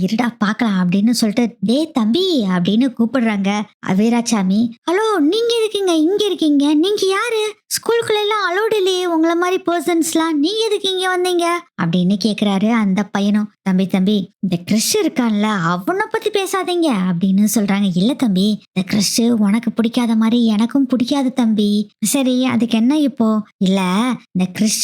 இருடா பாக்கலாம் அப்படின்னு சொல்லிட்டு டே தம்பி அப்படின்னு கூப்பிடுறாங்க. வீராசாமி ஹலோ நீங்க இருக்கீங்க இங்க இருக்கீங்க, நீங்க யாரு? ஸ்கூலுக்குள்ள எல்லாம் அலோடு இல்லையே உங்களை மாதிரி பர்சன்ஸ்லாம், நீங்க எதுக்கு இங்க வந்தீங்க அப்படின்னு கேக்குறாரு. அந்த பையனும் தம்பி தம்பி இந்த கிறிஷ் இருக்கான்ல அவனை பத்தி பேசாதீங்க அப்படின்னு சொல்றாங்க. இல்ல தம்பி இந்த கிறிஷ் உனக்கு பிடிக்காத மாதிரி எனக்கும் பிடிக்காது தம்பி. சரி அதுக்கு என்ன இப்போ? இல்ல இந்த கிறிஷ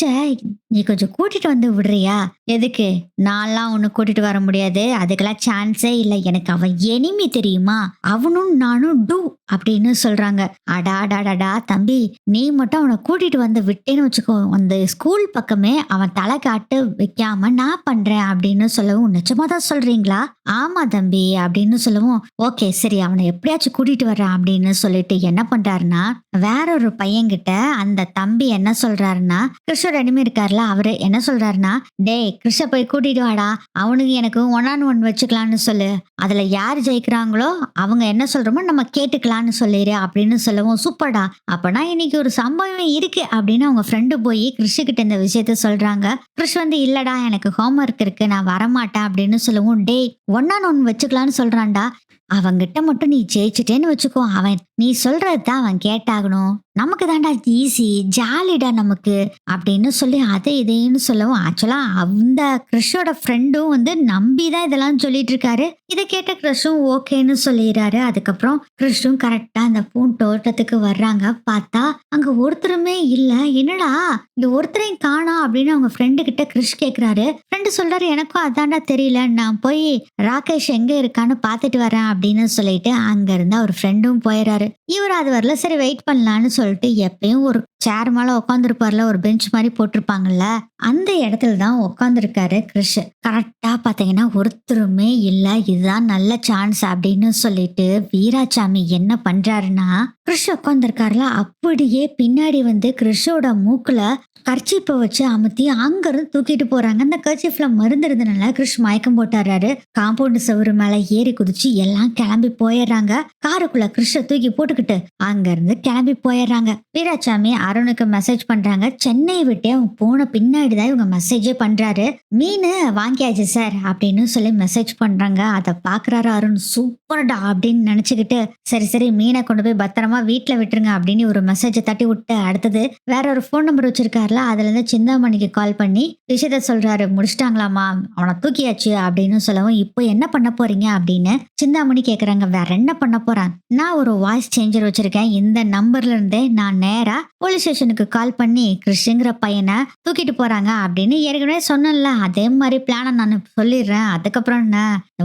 நீ கொஞ்சம் கூட்டிட்டு வந்து விடுறியா? எதுக்கு? நான்லாம் ஒண்ணு கூட்டிட்டு வர முடியாது, அதுக்கெல்லாம் சான்ஸே இல்ல. எனக்கு அவன் எனிமி தெரியுமா? அவனும் நானும் டூ அப்படின்னு சொல்றாங்க. அடாடாடா தம்பி நீ மட்டும் அவனை கூட்டிட்டு வந்து விட்டேன்னு வச்சுக்கோ, அந்த ஸ்கூல் பக்கமே அவன் தலை காட்டு வைக்காம நான் பண்றேன் அப்படின்னு சொல்லவும், நிஜமாதான் சொல்றீங்களா? ஆமா தம்பி அப்படின்னு சொல்லவும், ஓகே சரி அவனை எப்படியாச்சும் கூட்டிட்டு வர்றான் அப்படின்னு சொல்லிட்டு என்ன பண்றாருன்னா, வேற ஒரு பையன்கிட்ட அந்த தம்பி என்ன சொல்றாருன்னா, கிறிஷோட எனிமி இருக்காருல அவரு என்ன சொல்றாருன்னா, டேய் கிறிஷ போய் கூட்டிட்டு வாடா, அவனுக்கு எனக்கு 1on1 வச்சுக்கலாம்னு சொல்லு, அதுல யார் ஜெயிக்கிறாங்களோ அவங்க என்ன சொல்றோமோ நம்ம கேட்டுக்கலாம்னு சொல்லிடு அப்படின்னு சொல்லவும், சூப்பர்டா அப்பனா இன்னைக்கு ஒரு சம்பவம் இருக்கு அப்படின்னு அவங்க ஃப்ரெண்டு போய் கிறிஷ் கிட்ட இந்த விஷயத்த சொல்றாங்க. கிறிஷ் வந்து இல்லடா எனக்கு ஹோம்ஒர்க் இருக்கு நான் வரமாட்டேன் அப்படின்னு சொல்லவும், டேய் 1on1 வச்சுக்கலாம்னு சொல்றான்டா, அவங்கிட்ட மட்டும் நீ ஜெயிச்சிட்டேன்னு வச்சுக்கோ, அவன் நீ சொல்றதுதான் அவன் கேட்டாகணும், நமக்கு தாண்டா ஈஸி ஜாலிடா நமக்கு அப்படின்னு சொல்லி அதை இதைன்னு சொல்லவும், ஆக்சுவலா அந்த கிறிஷோட ஃப்ரெண்டும் வந்து நம்பிதான் இதெல்லாம் சொல்லிட்டு இருக்காரு. இதை கேட்ட கிறிஷும் ஓகேன்னு சொல்லிடுறாரு. அதுக்கப்புறம் கிறிஷும் கரெக்டா அந்த பூந்தோட்டத்துக்கு வர்றாங்க. பார்த்தா அங்க ஒருத்தருமே இல்ல. என்னடா இந்த ஒருத்தரையும் காணோம் அப்படின்னு அவங்க ஃப்ரெண்டு கிட்ட கிறிஷ் கேக்குறாரு. ஃப்ரெண்டு சொல்றாரு எனக்கும் அதாண்டா தெரியல, நான் போய் ராகேஷ் எங்க இருக்கான்னு பாத்துட்டு வரேன் அப்படின்னு சொல்லிட்டு அங்க இருந்து அவர் ஃப்ரெண்டும் போயிடுறாரு. இவர் அது வரல, சரி வெயிட் பண்ணலான்னு சொல்லிட்டு எப்பயும் ஒரு சேர் மேல உட்காந்துருப்பார்ல, ஒரு பெஞ்ச் மாதிரி போட்டிருப்பாங்கல்ல, அந்த இடத்துல தான் உட்காந்துருக்காரு கிறிஷ். கரெக்டா பாத்தீங்கன்னா ஒருத்தருமே இல்ல, இதுதான் நல்ல சான்ஸ் அப்படின்னு சொல்லிட்டு வீராசாமி என்ன பண்றாருன்னா, கிறிஷ் உட்காந்துருக்காருல அப்படியே பின்னாடி வந்து கிறிஷோட மூக்குல கர்ச்சீப்பை வச்சு அமுத்தி அங்க இருந்து தூக்கிட்டு போறாங்க. அந்த கர்ச்சீப்ல மருந்து இருந்தனால கிறிஷ் மயக்கம் போட்டுறாரு. காம்பவுண்ட் சவுறு மேல ஏறி குதிச்சு எல்லாம் கிளம்பி போயிடுறாங்க. காருக்குள்ள கிறிஷ தூக்கி போட்டுக்கிட்டு அங்க இருந்து கிளம்பி போயிடுறாங்க. வீராசாமி அருணுக்கு மெசேஜ் பண்றாங்க. சென்னையை விட்டு அவங்க போன பின்னாடிதான் இவங்க மெசேஜே பண்றாரு. மீன் வாங்கியாச்சு சார் அப்படின்னு சொல்லி மெசேஜ் பண்றாங்க. அதை பாக்குறாரு அருண். சூப்பர்டா அப்படின்னு நினைச்சுக்கிட்டு சரி சரி மீனை கொண்டு போய் பத்திரமா வீட்டுல விட்டுருங்க அப்படின்னு ஒரு மெசேஜை தட்டி விட்டு, அடுத்தது வேற ஒரு போன் நம்பர் வச்சிருக்காருல, அதுல இருந்து சிந்தாமணிக்கு கால் பண்ணி விஷயத்த சொல்றாரு. முடிச்சிட்டாங்களாமா, அவனை தூக்கியாச்சு அப்படின்னு சொல்லவும், இப்போ என்ன பண்ண போறீங்க அப்படின்னு சிந்தாமணி கேக்குறாங்க. வேற என்ன பண்ண போறான், நான் ஒரு வாய்ஸ் சேஞ்சர் வச்சிருக்கேன், இந்த நம்பர்ல இருந்தே நான் நேரா போலீஸ் ஸ்டேஷனுக்கு கால் பண்ணி கிறிஷுங்கிற பையனை தூக்கிட்டு போறாங்க அப்படின்னு ஏற்கனவே சொன்னேன்ல, அதே மாதிரி பிளான நான் சொல்லிடுறேன், அதுக்கப்புறம் என்ன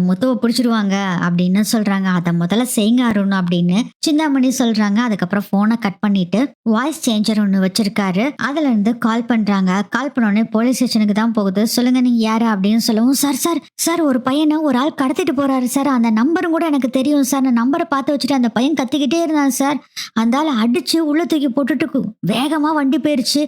முத்துவை பிடிச்சிருவாங்க அப்படின்னு சொல்றாங்க. அதை முதல்ல செய்யுங்க அருண் அப்படின்னு சிந்தாமணி சொல்றாங்க. அதுக்கப்புறம் போனை கட் பண்ணிட்டு வாய்ஸ் சேஞ்சர் ஒண்ணு வச்சிருக்காரு, அதுல இருந்து கால் பண்றாங்க. கால் பண்ணோடனே போலீஸ் ஸ்டேஷனுக்கு தான் போகுது. சொல்லுங்க நீங்க யாரு அப்படின்னு சொல்லவும், சார் சார் சார் ஒரு பையனை ஒரு ஆள் கடத்திட்டு போறாரு சார், அந்த நம்பரும் கூட எனக்கு தெரியும் சார், நான் நம்பரை பார்த்து வச்சுட்டு அந்த பையன் கத்திக்கிட்டே இருந்தான் சார், அந்த ஆள் அடிச்சு உள்ள தூக்கி போட்டுட்டு வேகமா வண்டி போயிருச்சு,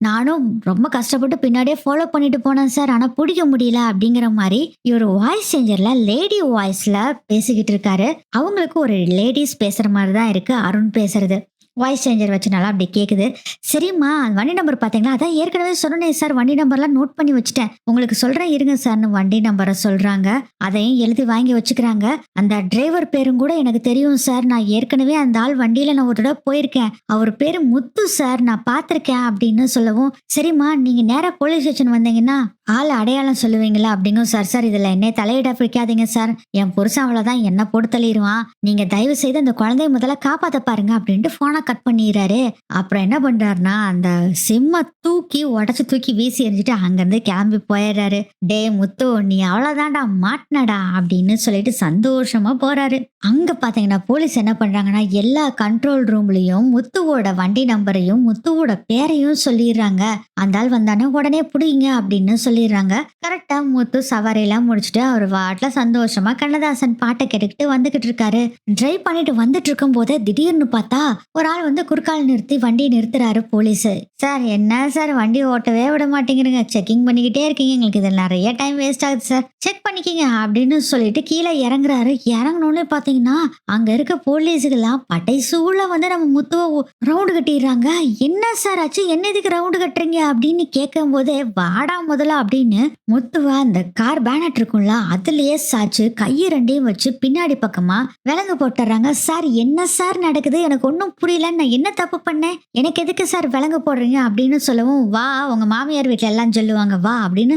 நானும் ரொம்ப கஷ்டப்பட்டு பின்னாடியே ஃபாலோ பண்ணிட்டு போனேன் சார், ஆனா பிடிக்க முடியல அப்படிங்கிற மாதிரி இவர் வாய்ஸ் சேஞ்சர்ல லேடி வாய்ஸ்ல பேசிக்கிட்டு இருக்காரு. அவங்களுக்கு ஒரு லேடிஸ் பேசுற மாதிரி தான் இருக்கு அருண் பேசுறது. வாய்ஸ் சேஞ்சர் வச்சனால அப்படி கேக்குது. சரிம்மா வண்டி நம்பர் பாத்தீங்களா? அதான் ஏற்கனவே சொன்னேனே சார், வண்டி நம்பர்லாம் நோட் பண்ணி வச்சுட்டேன். உங்களுக்கு சொல்றேன் இருங்க சார்ன்னு வண்டி நம்பர சொல்றாங்க. அதையும் எழுதி வாங்கி வச்சுக்கிறாங்க. அந்த டிரைவர் பேரும் கூட எனக்கு தெரியும் சார். நான் ஏற்கனவே அந்த ஆள் வண்டியில நான் ஒரு தடவ போயிருக்கேன். அவர் பேரு முத்து சார். நான் பார்த்துருக்கேன் அப்படின்னு சொல்லவும், சரிம்மா நீங்க நேரா போலீஸ் ஸ்டேஷன் வந்தீங்கன்னா ஆள் அடையாளம் சொல்லுவீங்களா அப்படிங்கும். சார் சார் இதுல என்னை தலையிட பிடிக்காதீங்க சார். என் புருஷன் அவ்வளவுதான் என்ன போட்டு தள்ளிடுவான். நீங்க தயவு செய்து அந்த குழந்தைய முதல்ல காப்பாத்த பாருங்க அப்படின்ட்டு போனை கட் பண்ணிடுறாரு. அப்புறம் என்ன பண்றாருன்னா அந்த சிம்ம தூக்கி உடச்சு தூக்கி வீசி எறிஞ்சிட்டு அங்கிருந்து கிளம்பி போயிடுறாரு. டே முத்து நீ அவ்வளவுதான்டா மாட்டினடா அப்படின்னு சொல்லிட்டு சந்தோஷமா போறாரு. அங்க பாத்தீங்கன்னா போலீஸ் என்ன பண்றாங்கன்னா எல்லா கண்ட்ரோல் ரூம்லயும் முத்துவோட வண்டி நம்பரையும் முத்துவோட பேரையும் சொல்லிடுறாங்க. அந்த ஆள் வந்தானே உடனே புடிங்க அப்படின்னு சொல்லிடுறாங்க. கரெக்டா முத்து சவாரியெல்லாம் முடிச்சுட்டு அவர் வாட்ல சந்தோஷமா கண்ணதாசன் பாட்டை கேட்டுக்கிட்டு வந்துகிட்டு இருக்காரு. டிரைவ் பண்ணிட்டு வந்துட்டு இருக்கும் போதே திடீர்னு பார்த்தா ஒரு ஆள் வந்து குறுக்கால் நிறுத்தி வண்டியை நிறுத்துறாரு போலீஸ். சார் என்ன சார் வண்டி ஓட்டவே விட மாட்டேங்கிறீங்க, செக்கிங் பண்ணிக்கிட்டே இருக்கீங்க, எங்களுக்கு இதில் நிறைய டைம் வேஸ்ட் ஆகுது சார், செக் பண்ணிக்கிங்க அப்படின்னு சொல்லிட்டு கீழே இறங்குறாரு. இறங்கணும்னு பாத்தீங்கன்னா அங்க இருக்க போலீஸுக்கெல்லாம் பட்டை சூழ வந்து நம்ம முத்துவ ரவுண்டு கட்டிடுறாங்க. என்ன சார் ஆச்சு, என்ன இதுக்கு ரவுண்டு கட்டுறீங்க அப்படின்னு கேட்கும் போதே வாடா முதல்ல அப்படின்னு முத்துவா அந்த கார் பேனட் இருக்கும்ல அதுலயே சாச்சு கையை ரெண்டையும் வச்சு பின்னாடி பக்கமா விலங்கு போட்டுறாங்க. சார் என்ன சார் நடக்குது, எனக்கு ஒன்றும் புரியல, நான் என்ன தப்பு பண்ணேன், எனக்கு எதுக்கு சார் விலங்கு போடுறீங்க அப்படின்னு சொல்லவும், வா உங்க மாமியார் வீட்டுல எல்லாம் சொல்லுவாங்க வா அப்படின்னு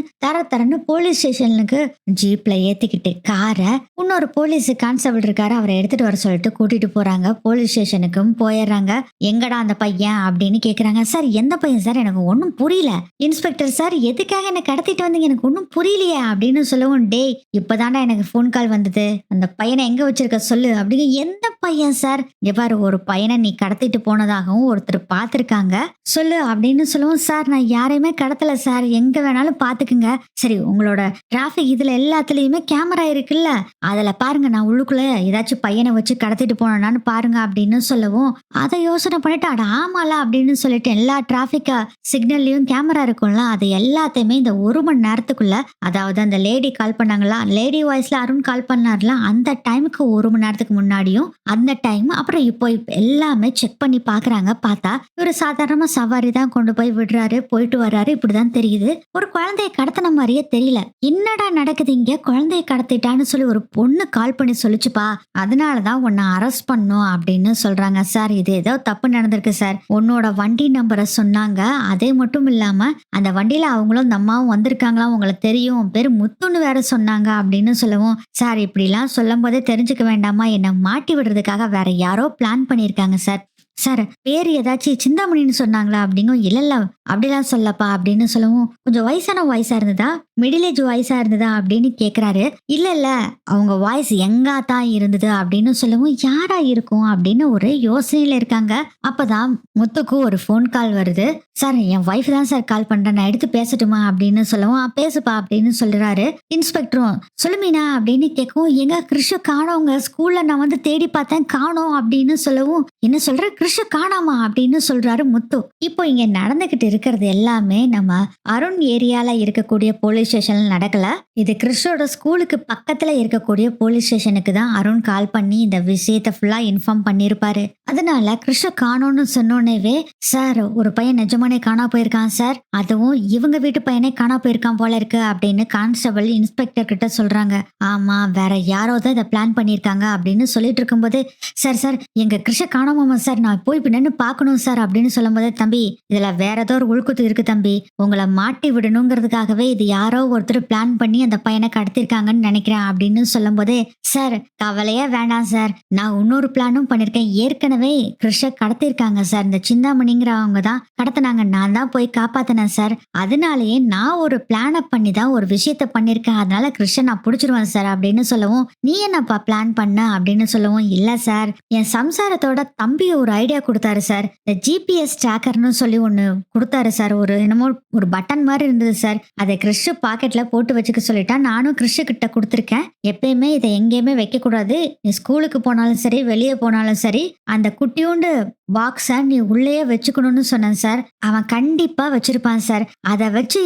தரன்னு போலீஸ் ஸ்டேஷனுக்கு ஜீப்ல ஏத்திக்கிட்டு காரை இன்னொரு போலீஸ் கான்ஸ்டபிள் இருக்காரு அவரை எடுத்துட்டு வர சொல்லிட்டு கூட்டிட்டு போறாங்க. போலீஸ் ஸ்டேஷனுக்கும் போயிடுறாங்க. எங்கடா அந்த பையன் அப்படின்னு கேக்குறாங்க. சார் எந்த பையன் சார், எனக்கு ஒன்றும் புரியல, இன்ஸ்பெக்டர் சார் எதுக்காக என்ன கடத்திட்டு வந்தீங்க, எனக்கு ஒன்றும் புரியலையே அப்படின்னு சொல்லவும், டேய் இப்பதான்டா எனக்கு போன் கால் வந்தது, அந்த பையனை எங்க வச்சிருக்க சொல்லு அப்படின்னு. எந்த பையன் சார், எவ்வாறு ஒரு பையனை நீ கடத்திட்டு போனதாகவும் ஒருத்தர் பார்த்திருக்காங்க சொல்லு அப்படின்னு சொல்லவும், சார் நான் யாரையுமே கடத்தல சார், எங்க வேணாலும் பாத்துக்குங்க. சரி உங்களோட டிராபிக் இதுல எல்லாத்துலயுமே கேமரா இருக்குல்ல அதுல பாருங்க, நான் உள்ளுக்குள்ள ஏதாச்சும் பையனை வச்சு கடத்திட்டு போனான்னு பாருங்க அப்படின்னு சொல்லவும், அதை யோசனை பண்ணிட்டு அட ஆமால அப்படின்னு சொல்லிட்டு எல்லா டிராபிக் சிக்னல்லையும் கேமரா இருக்கும்ல அது எல்லாத்தையுமே இந்த 1 மணி நேரத்துக்குள்ள, அதாவது அந்த லேடி கால் பண்ணாங்களா, லேடி வாய்ஸ்ல அருண் கால் பண்ணார்ல அந்த டைமுக்கு 1 மணி நேரத்துக்கு முன்னாடியும் அந்த டைம் அப்புறம் இப்போ எல்லாமே செக் பண்ணி பாக்குறாங்க. பார்த்தா இவர் சாதாரணமா சவாரி தான் கொண்டு போய் விடுறாரு, போயிட்டு வர்றாரு, இப்படிதான் தெரியுது. ஒரு குழந்தைய கடத்தின மாதிரியே தெரியல. என்னடா நடக்குது இங்க, குழந்தைய கடத்திட்டான்னு சொல்லி ஒரு பொண்ணு கால் பண்ணி சொல்லிச்சுப்பா, அதனாலதான் உன்னை அரெஸ்ட் பண்ணும் அப்படின்னு சொல்றாங்க. சார் இது ஏதோ தப்பு நடந்திருக்கு சார், உன்னோட வண்டி நம்பரை சொன்னாங்க, அதே மட்டும் இல்லாம அந்த வண்டியில அவங்களும் அந்த அம்மாவும் வந்திருக்காங்களா உங்களுக்கு தெரியும், பேரு முத்துன்னு வேற சொன்னாங்க அப்படின்னு சொல்லவும், சார் இப்படிலாம் சொல்லும் போதே தெரிஞ்சுக்க வேண்டாமா, என்னை மாட்டி விடுறதுக்காக வேற யாரோ பிளான் பண்ணியிருக்காங்க சார். சார் பேர் ஏதாச்சும் சிந்தாமணின்னு சொன்னாங்களா அப்படிங்கும். இல்ல அப்படிலாம் சொல்லப்பா அப்படின்னு சொல்லவும், கொஞ்சம் வயசான வாய்ஸா இருந்ததா, மிடில் ஏஜ் வாய்ஸா இருந்ததா அப்படின்னு கேக்குறாரு. இல்ல அவங்க வாய்ஸ் எங்கா தான் இருந்தது அப்படின்னு சொல்லவும், யாரா இருக்கும் அப்படின்னு ஒரு யோசனையில இருக்காங்க. அப்பதான் முத்துக்கு ஒரு போன் கால் வருது. சார் என் ஒய்ஃப் தான் சார் கால் பண்றேன், நான் எடுத்து பேசட்டுமா அப்படின்னு சொல்லவும், பேசுப்பா அப்படின்னு சொல்றாரு. இன்ஸ்பெக்டரும் சொல்லு மீனா அப்படின்னு கேட்கவும், எங்க கிருஷ காணோங்க, ஸ்கூல்ல நான் வந்து தேடி பார்த்தேன் காணோம் அப்படின்னு சொல்லவும், என்ன சொல்ற கிருஷ காணாமா அப்படின்னு சொல்றாரு முத்து. இப்போ இங்க நடந்துகிட்டு இருக்கிறது எல்லாமே நம்ம அருண் ஏரியால இருக்கக்கூடிய போலீஸ் ஸ்டேஷன்ல நடக்கல. இது கிருஷோட ஸ்கூலுக்கு பக்கத்துல இருக்கக்கூடிய போலீஸ் ஸ்டேஷனுக்கு தான் அருண் கால் பண்ணி இந்த விஷயத்தை ஃபுல்லா இன்ஃபார்ம் பண்ணிருப்பாரு. அதனால கிருஷ காணோம்னு சொன்னோன்னேவே, சார் ஒரு பையன் நிஜமானே காணா போயிருக்கான் சார், அதுவும் இவங்க வீட்டு பையனே காணா போயிருக்கான் போல இருக்கு அப்படின்னு கான்ஸ்டபிள் இன்ஸ்பெக்டர் கிட்ட சொல்றாங்க. ஆமா வேற யாரோ தான் இதை பிளான் பண்ணிருக்காங்க அப்படின்னு சொல்லிட்டு இருக்கும்போது, சார் சார் எங்க கிருஷ காணாமாமா சார், நான் போய் பின்னு பாக்கணும் சார் அப்படின்னு சொல்லும் போதே, தம்பி இதுல வேற ஏதோ ஒரு உள்குத்து இருக்கு தம்பி, உங்களை மாட்டி விடணுங்கிறதுக்காகவே இது யாரோ ஒருத்தர் பிளான் பண்ணி அந்த பையனை கடத்திருக்காங்கன்னு நினைக்கிறேன் அப்படின்னு சொல்லும் போதே, சார் கவலையே வேண்டாம் சார், நான் இன்னொரு பிளானும் பண்ணிருக்கேன், ஏற்கனவே கிருஷ கடத்திருக்காங்க சார், இந்த சிந்தாமணிங்கிறவங்க தான் கடத்தினாங்க, நான் தான் போய் காப்பாத்தினேன் சார், அதனாலேயே நான் ஒரு பிளான பண்ணி தான் ஒரு விஷயத்த பண்ணிருக்கேன், அதனால கிருஷ்ண நான் புடிச்சிருவேன் சார் அப்படின்னு சொல்லவும், நீ என்னப்பா பிளான் பண்ண அப்படின்னு சொல்லவும், இல்ல சார் என் சம்சாரத்தோட தம்பி ஒரு ஐடியா கொடுத்தாரு சார், இந்த ஜிபிஎஸ் ட்ராக்கர்னு சொல்லி ஒண்ணு கொடுத்தாரு சார், ஒரு என்னமோ ஒரு பட்டன் மாதிரி இருந்தது சார், அதை கிறிஷ் பாக்கெட்ல போட்டு வச்சுக்க சொல்லிட்டா, நானும் கிறிஷ் கிட்ட கொடுத்துருக்கேன், எப்பயுமே இதை எங்கேயுமே வைக்க கூடாது, நீ ஸ்கூலுக்கு போனாலும் சரி வெளியே போனாலும் சரி அந்த குட்டியோண்டு பாக்ஸ நீ உள்ளேயே வச்சுக்கணும்னு சொன்னேன் சார், அவன் கண்டிப்பா வச்சிருப்பான் சார், அதை வச்சு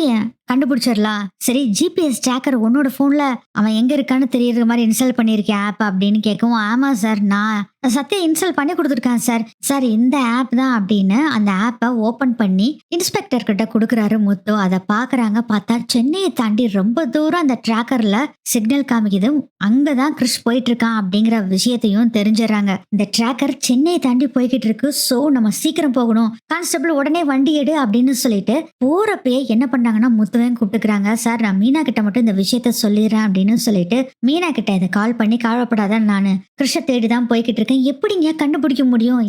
கண்டுபிடிச்சிடலாம். சரி, ஜிபிஎஸ் ட்ராக்கர் உன்னோட போன்ல அவன் எங்க இருக்கான்னு தெரியற மாதிரி இன்ஸ்டால் பண்ணியிருக்கேன் ஆப் அப்படின்னு கேட்கவும், ஆமா சார், நான் சத்யா இன்ஸ்டால் பண்ணி கொடுத்துருக்கேன் சார். சார், இந்த ஆப் தான் அப்படின்னு அந்த ஆப்பை ஓபன் பண்ணி இன்ஸ்பெக்டர் கிட்ட கொடுக்குறாரு முத்து. அதை பாக்குறாங்க. பார்த்தா சென்னையை தாண்டி ரொம்ப தூரம் அந்த ட்ராக்கர்ல சிக்னல் காமிக்குது. அங்கதான் கிறிஷ் போயிட்டு இருக்கான் அப்படிங்கிற விஷயத்தையும் தெரிஞ்சிடறாங்க. இந்த ட்ராக்கர் சென்னையை தாண்டி போய்கிட்டு இருக்கு. சோ நம்ம சீக்கிரம் போகணும். கான்ஸ்டபிள் உடனே வண்டி எடு அப்படின்னு சொல்லிட்டு போறப்பயே என்ன பண்ணாங்கன்னா முத்துவையும் கூப்பிட்டுக்கிறாங்க. சார், நான் மீனா கிட்ட மட்டும் இந்த விஷயத்த சொல்லிடுறேன் அப்படின்னு சொல்லிட்டு மீனா கிட்ட இதை கால் பண்ணி, கவலைப்படாத, நான் கிறிஷ தேடிதான் போய்கிட்டு இருக்கேன். எப்படிங்க கண்டுபிடிக்க முடியும்?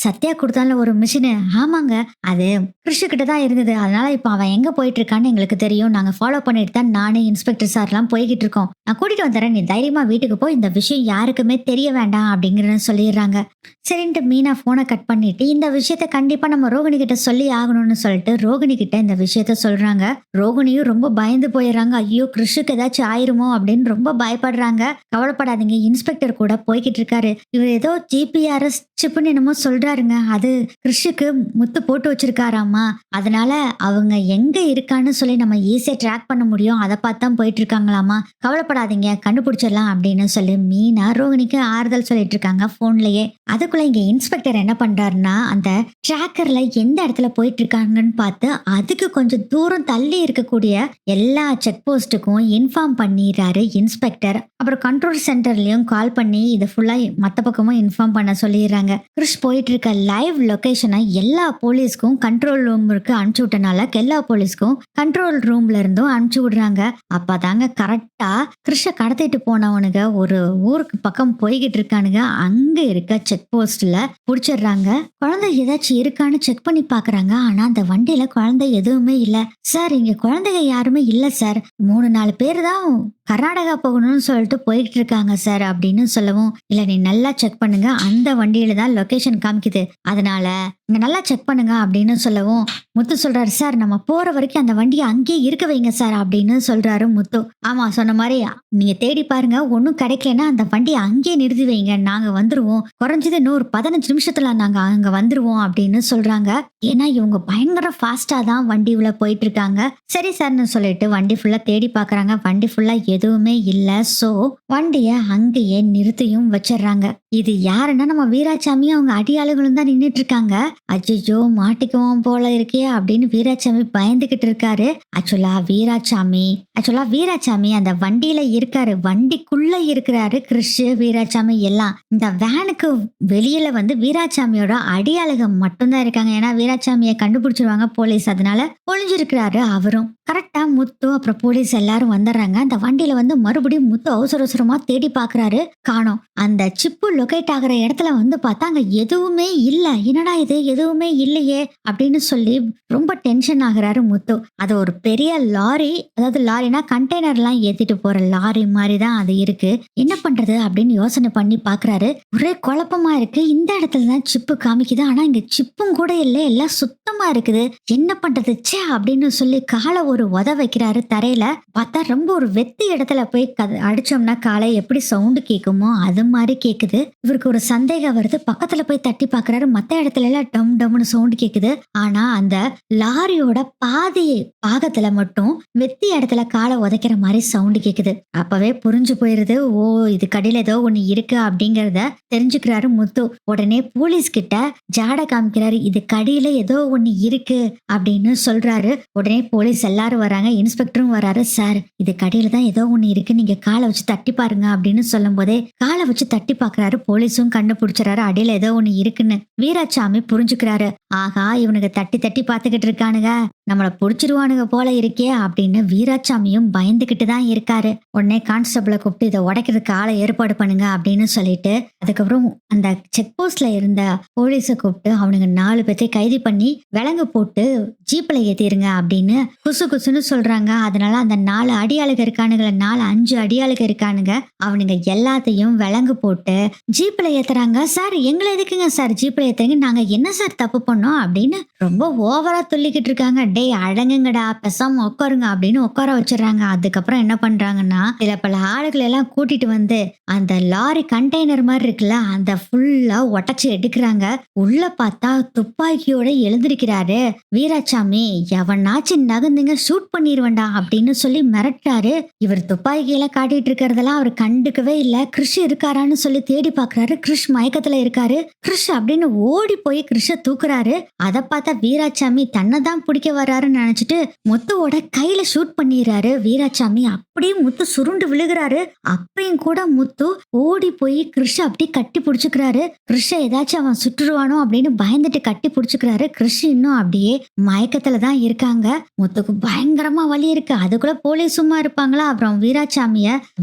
சத்யா கொடுத்தால ஒரு மிஷினு. ஆமாங்க, அது கிறிஷு கிட்ட தான் இருந்தது. அதனால இப்ப அவன் எங்க போயிட்டு இருக்கான்னு எங்களுக்கு தெரியும். நாங்க ஃபாலோ பண்ணிட்டு தான் நானே இன்ஸ்பெக்டர் சார் எல்லாம் போய்கிட்டு இருக்கோம். நான் கூட்டிட்டு வந்துறேன், நீ தைரியமா வீட்டுக்கு போய் இந்த விஷயம் யாருக்குமே தெரிய வேண்டாம் அப்படிங்கறத சொல்லிடுறாங்க. சரின்ட்டு மீனா போனை கட் பண்ணிட்டு இந்த விஷயத்த கண்டிப்பா நம்ம ரோகிணி கிட்ட சொல்லி ஆகணும்னு சொல்லிட்டு ரோகிணி கிட்ட இந்த விஷயத்த சொல்றாங்க. ரோகிணியும் ரொம்ப பயந்து போயிடுறாங்க. ஐயோ, கிறிஷுக்கு ஏதாச்சும் ஆயிருமோ அப்படின்னு ரொம்ப பயப்படுறாங்க. கவலைப்படாதீங்க, இன்ஸ்பெக்டர் கூட போய்கிட்டு இருக்காரு. இவர் ஏதோ ஜிபிஆர்எஸ் சிப்னு என்னமோ சொல்றாருங்க. அது கிறிஷுக்கு முத்து போட்டு வச்சிருக்காராமா. அதனால அவங்க எங்க இருக்கான்னு சொல்லி நம்ம ஈஸியா ட்ராக் பண்ண முடியும். அதை பார்த்து தான் போயிட்டு இருக்காங்களாமா. கவலைப்படாதீங்க, கண்டுபிடிச்சிடலாம் அப்படின்னு சொல்லி மீனா ரோகிணிக்கு ஆறுதல் சொல்லிட்டு இருக்காங்க போன்லயே. அதுக்குள்ள இங்க இன்ஸ்பெக்டர் என்ன பண்றாருன்னா, அந்த ட்ராக்கர்ல எந்த இடத்துல போயிட்டு இருக்காங்கன்னு பார்த்து அதுக்கு கொஞ்சம் தூரம் தள்ளி இருக்கக்கூடிய எல்லா செக் போஸ்ட்டுக்கும் இன்ஃபார்ம் பண்ணிடுறாரு இன்ஸ்பெக்டர். அப்புறம் கண்ட்ரோல் சென்டர்லயும் கால் பண்ணி இதை ஃபுல்லா மத்த பக்கமும் இன்ஃபார்ம் பண்ண சொல்லிடுறாங்க. கிறிஷ் போயிட்டு இருக்க லைவ் லொகேஷனை எல்லா போலீஸ்க்கும் கண்ட்ரோல் ரூமுக்கு அனுப்பிச்சு விட்டனால எல்லா போலீஸ்க்கும் கண்ட்ரோல் ரூம்ல இருந்தும் அனுப்பிச்சு விடுறாங்க. அப்பதாங்க கரெக்டா கிறிஷ கடத்திட்டு போனவனுங்க ஒரு ஊருக்கு பக்கம் போய்கிட்டு இருக்கானுங்க. அங்க இருக்க செக் போஸ்ட்ல புடிச்சிடுறாங்க. குழந்தை ஏதாச்சும் இருக்கான்னு செக் பண்ணி பாக்குறாங்க. ஆனா அந்த வண்டியில குழந்தை எதுவுமே இல்ல. சார், இங்க குழந்தைங்க யாருமே இல்ல சார், 3-4 பேர் தான் கர்நாடகா போகணும்னு சொல்லிட்டு போய்கிட்டு இருக்காங்க சார் அப்படின்னு சொல்லவும், இல்ல நீ நல்லா செக் பண்ணுங்க, அந்த வண்டியில தான் லொகேஷன் காமிக்குது, அதனால நீங்க நல்லா செக் பண்ணுங்க அப்படின்னு சொல்லவும் முத்து சொல்றாரு, சார் நம்ம போற வரைக்கும் அந்த வண்டியை அங்கேயே இருக்க வைங்க சார் அப்படின்னு சொல்றாரு முத்து. ஆமா, சொன்ன மாதிரி நீங்க தேடி பாருங்க, ஒன்னும் கிடைக்கலன்னா அந்த வண்டியை அங்கேயே நிறுத்தி வைங்க, நாங்க வந்துருவோம், குறைஞ்சது இன்னொரு 15 நிமிஷத்துல நாங்க அங்க வந்துருவோம் அப்படின்னு சொல்றாங்க. ஏன்னா இவங்க பயங்கர ஃபாஸ்டா தான் வண்டி உள்ள போயிட்டு இருக்காங்க. சரி சார்னு சொல்லிட்டு வண்டி ஃபுல்லா தேடி பாக்குறாங்க. வண்டி ஃபுல்லா எதுவுமே இல்ல. சோ வண்டிய அங்கேயே நிறுத்தியும் வச்சிடுறாங்க. இது யாருன்னா நம்ம வீராசாமியும் அவங்க அடியாளுகளும் தான் நின்றுட்டு இருக்காங்க. அஜிஜோ, மாட்டிக்குவோம் போல இருக்கே அப்படின்னு வீராசாமி பயந்துகிட்டு இருக்காரு. ஆக்சுவலா வீராசாமி அந்த வண்டியில இருக்காரு, வண்டிக்குள்ள இருக்கிறாரு கிறிஷ், வீராசாமி எல்லாம். இந்த வேனுக்கு வெளியில வந்து வீராசாமியோட அடியாளுக மட்டும்தான் இருக்காங்க. ஏன்னா வீராசாமியை கண்டுபிடிச்சிருவாங்க போலீஸ், அதனால ஒளிஞ்சிருக்கிறாரு அவரும். கரெக்டா முத்து அப்புறம் போலீஸ் எல்லாரும் வந்துடுறாங்க. அந்த வண்டியில வந்து மறுபடியும் முத்து அவசர அவசரமா தேடி பாக்குறாரு, காணோம். அந்த சிப்பு லொகேட் ஆகிற இடத்துல வந்து பார்த்தா அங்க எதுவுமே இல்ல. என்னடா இது, எதுவுமே இல்லையே அப்படின்னு சொல்லி ரொம்ப டென்ஷன் ஆகுறாரு முத்து. அது ஒரு பெரிய லாரி, அதாவது லாரினா கண்டெய்னர் எல்லாம் ஏத்திட்டு போற லாரி மாதிரி தான் அது இருக்கு. என்ன பண்றது அப்படின்னு யோசனை பண்ணி பாக்குறாரு. ஒரே குழப்பமா இருக்கு. இந்த இடத்துல தான் சிப்பு காமிக்குது, ஆனா இங்க சிப்பும் கூட இல்லை, எல்லாம் சுத்தமா இருக்குது. என்ன பண்றது ச்சே அப்படின்னு சொல்லி காலை ஒரு உத வைக்கிறாரு தரையில. பார்த்தா ரொம்ப ஒரு வெத்தி இடத்துல போய் அடிச்சோம்னா காலை எப்படி சவுண்டு கேட்குமோ அது மாதிரி கேக்குது. இவருக்கு ஒரு சந்தேகம் வருது. பக்கத்துல போய் தட்டி பாக்குறாரு. மத்த இடத்துல எல்லாம் டம் டம்னு சவுண்டு கேக்குது. ஆனா அந்த லாரியோட பாதி பாகத்துல மட்டும் வெத்தி இடத்துல காலை உதைக்கிற மாதிரி சவுண்டு கேக்குது. அப்பவே புரிஞ்சு போயிருது, ஓ இது கடையில ஏதோ ஒண்ணு இருக்கு அப்படிங்கறத தெரிஞ்சுக்கிறாரு முத்து. உடனே போலீஸ் கிட்ட ஜாட காமிக்கிறாரு, இது கடியில ஏதோ ஒண்ணு இருக்கு அப்படின்னு சொல்றாரு. உடனே போலீஸ் எல்லாரும் வராங்க, இன்ஸ்பெக்டரும் வராரு. சார், இது கடையில தான் ஏதோ ஒண்ணு இருக்கு, நீங்க காலை வச்சு தட்டி பாருங்க அப்படின்னு சொல்லும் போதே காலை வச்சு தட்டி பாக்குறாரு. போலீஸும் கண்டுபிடிச்சாரு அடியில ஏதோ ஒண்ணு இருக்குன்னு. வீராசாமி புரிஞ்சுக்கிறாரு, ஆகா இவனுக்கு தட்டி தட்டி பாத்துக்கிட்டு இருக்கானுங்க, நம்மள புடிச்சிருவானுங்க போல இருக்கே அப்படின்னு வீராசாமியும் பயந்துகிட்டு தான் இருக்காரு. உடனே கான்ஸ்டபிளை கூப்பிட்டு இதை உடைக்கிறதுக்கு ஆளை ஏற்பாடு பண்ணுங்க அப்படின்னு சொல்லிட்டு அதுக்கப்புறம் அந்த செக் போஸ்ட்ல இருந்த போலீஸை கூப்பிட்டு அவனுங்க 4 பேர்த்தை கைது பண்ணி விலங்கு போட்டு ஜீப்ல ஏத்திருங்க அப்படின்னு குசு குசுன்னு சொல்றாங்க. அதனால அந்த 4 அடியாளுக இருக்கானுங்கள 4 5 அடியாளுங்க இருக்கானுங்க. அவனுங்க எல்லாத்தையும் விலங்கு போட்டு ஜீப்ல ஏத்துறாங்க. சார் எங்களை எதுக்குங்க சார் ஜீப்ல ஏத்துறீங்க? நாங்க என்ன சார் தப்பு பண்ணோம் அப்படின்னு ரொம்ப ஓவரா துள்ளிக்கிட்டு இருக்காங்க. டேய் அடங்குங்கடா, பேசாம உட்காருங்க அப்படின்னு உட்கார வச்சிடறாங்க. அதுக்கப்புறம் என்ன பண்றாங்கன்னா, இதுல பல ஆளுகளை எல்லாம் கூட்டிட்டு வந்து அந்த லாரி கண்டெய்னர் மாதிரி இருக்குல்ல, அந்த ஃபுல்லா உடைச்சு எடுக்கிறாங்க. உள்ள பார்த்தா துப்பாக்கியோட எழுந்திருக்கிறாரு வீராசாமி. எவனாச்சும் நகர்ந்துங்க ஷூட் பண்ணிடுவேன்டா அப்படின்னு சொல்லி மிரட்டுறாரு. இவர் துப்பாக்கியில காட்டிட்டு இருக்கிறதெல்லாம் அவர் கண்டுக்கவே இல்ல. கிறிஷ் இருக்காரான்னு சொல்லி தேடி பாக்குறாரு. கிறிஷ் மயக்கத்துல இருக்காரு. கிறிஷ் அப்படின்னு ஓடி போய் கிறிஷ தூக்குறாரு. அதை பார்த்தா வீராசாமி தன்னை தான் பிடிக்க வர்றாருன்னு நினைச்சிட்டு முத்துவோட கையில ஷூட் பண்ணிடுறாரு. வீராசாமி அப்படியே முத்து சுருண்டு விழுகிறாரு. அப்பயும் கூட முத்து ஓடி போய் கிறிஷ அப்படி கட்டி பிடிச்சுக்கிறாரு. கிறிஷ ஏதாச்சும் அவன் சுட்டுருவானோ அப்படின்னு பயந்துட்டு கட்டி பிடிச்சுக்கிறாரு. கிறிஷ் இன்னும் அப்படியே மயக்கத்துல தான் இருக்காங்க. முத்துக்கு பயங்கரமா வலி இருக்கு. அதுக்குள்ள போலீஸ் சும்மா இருப்பாங்களா? அப்புறம்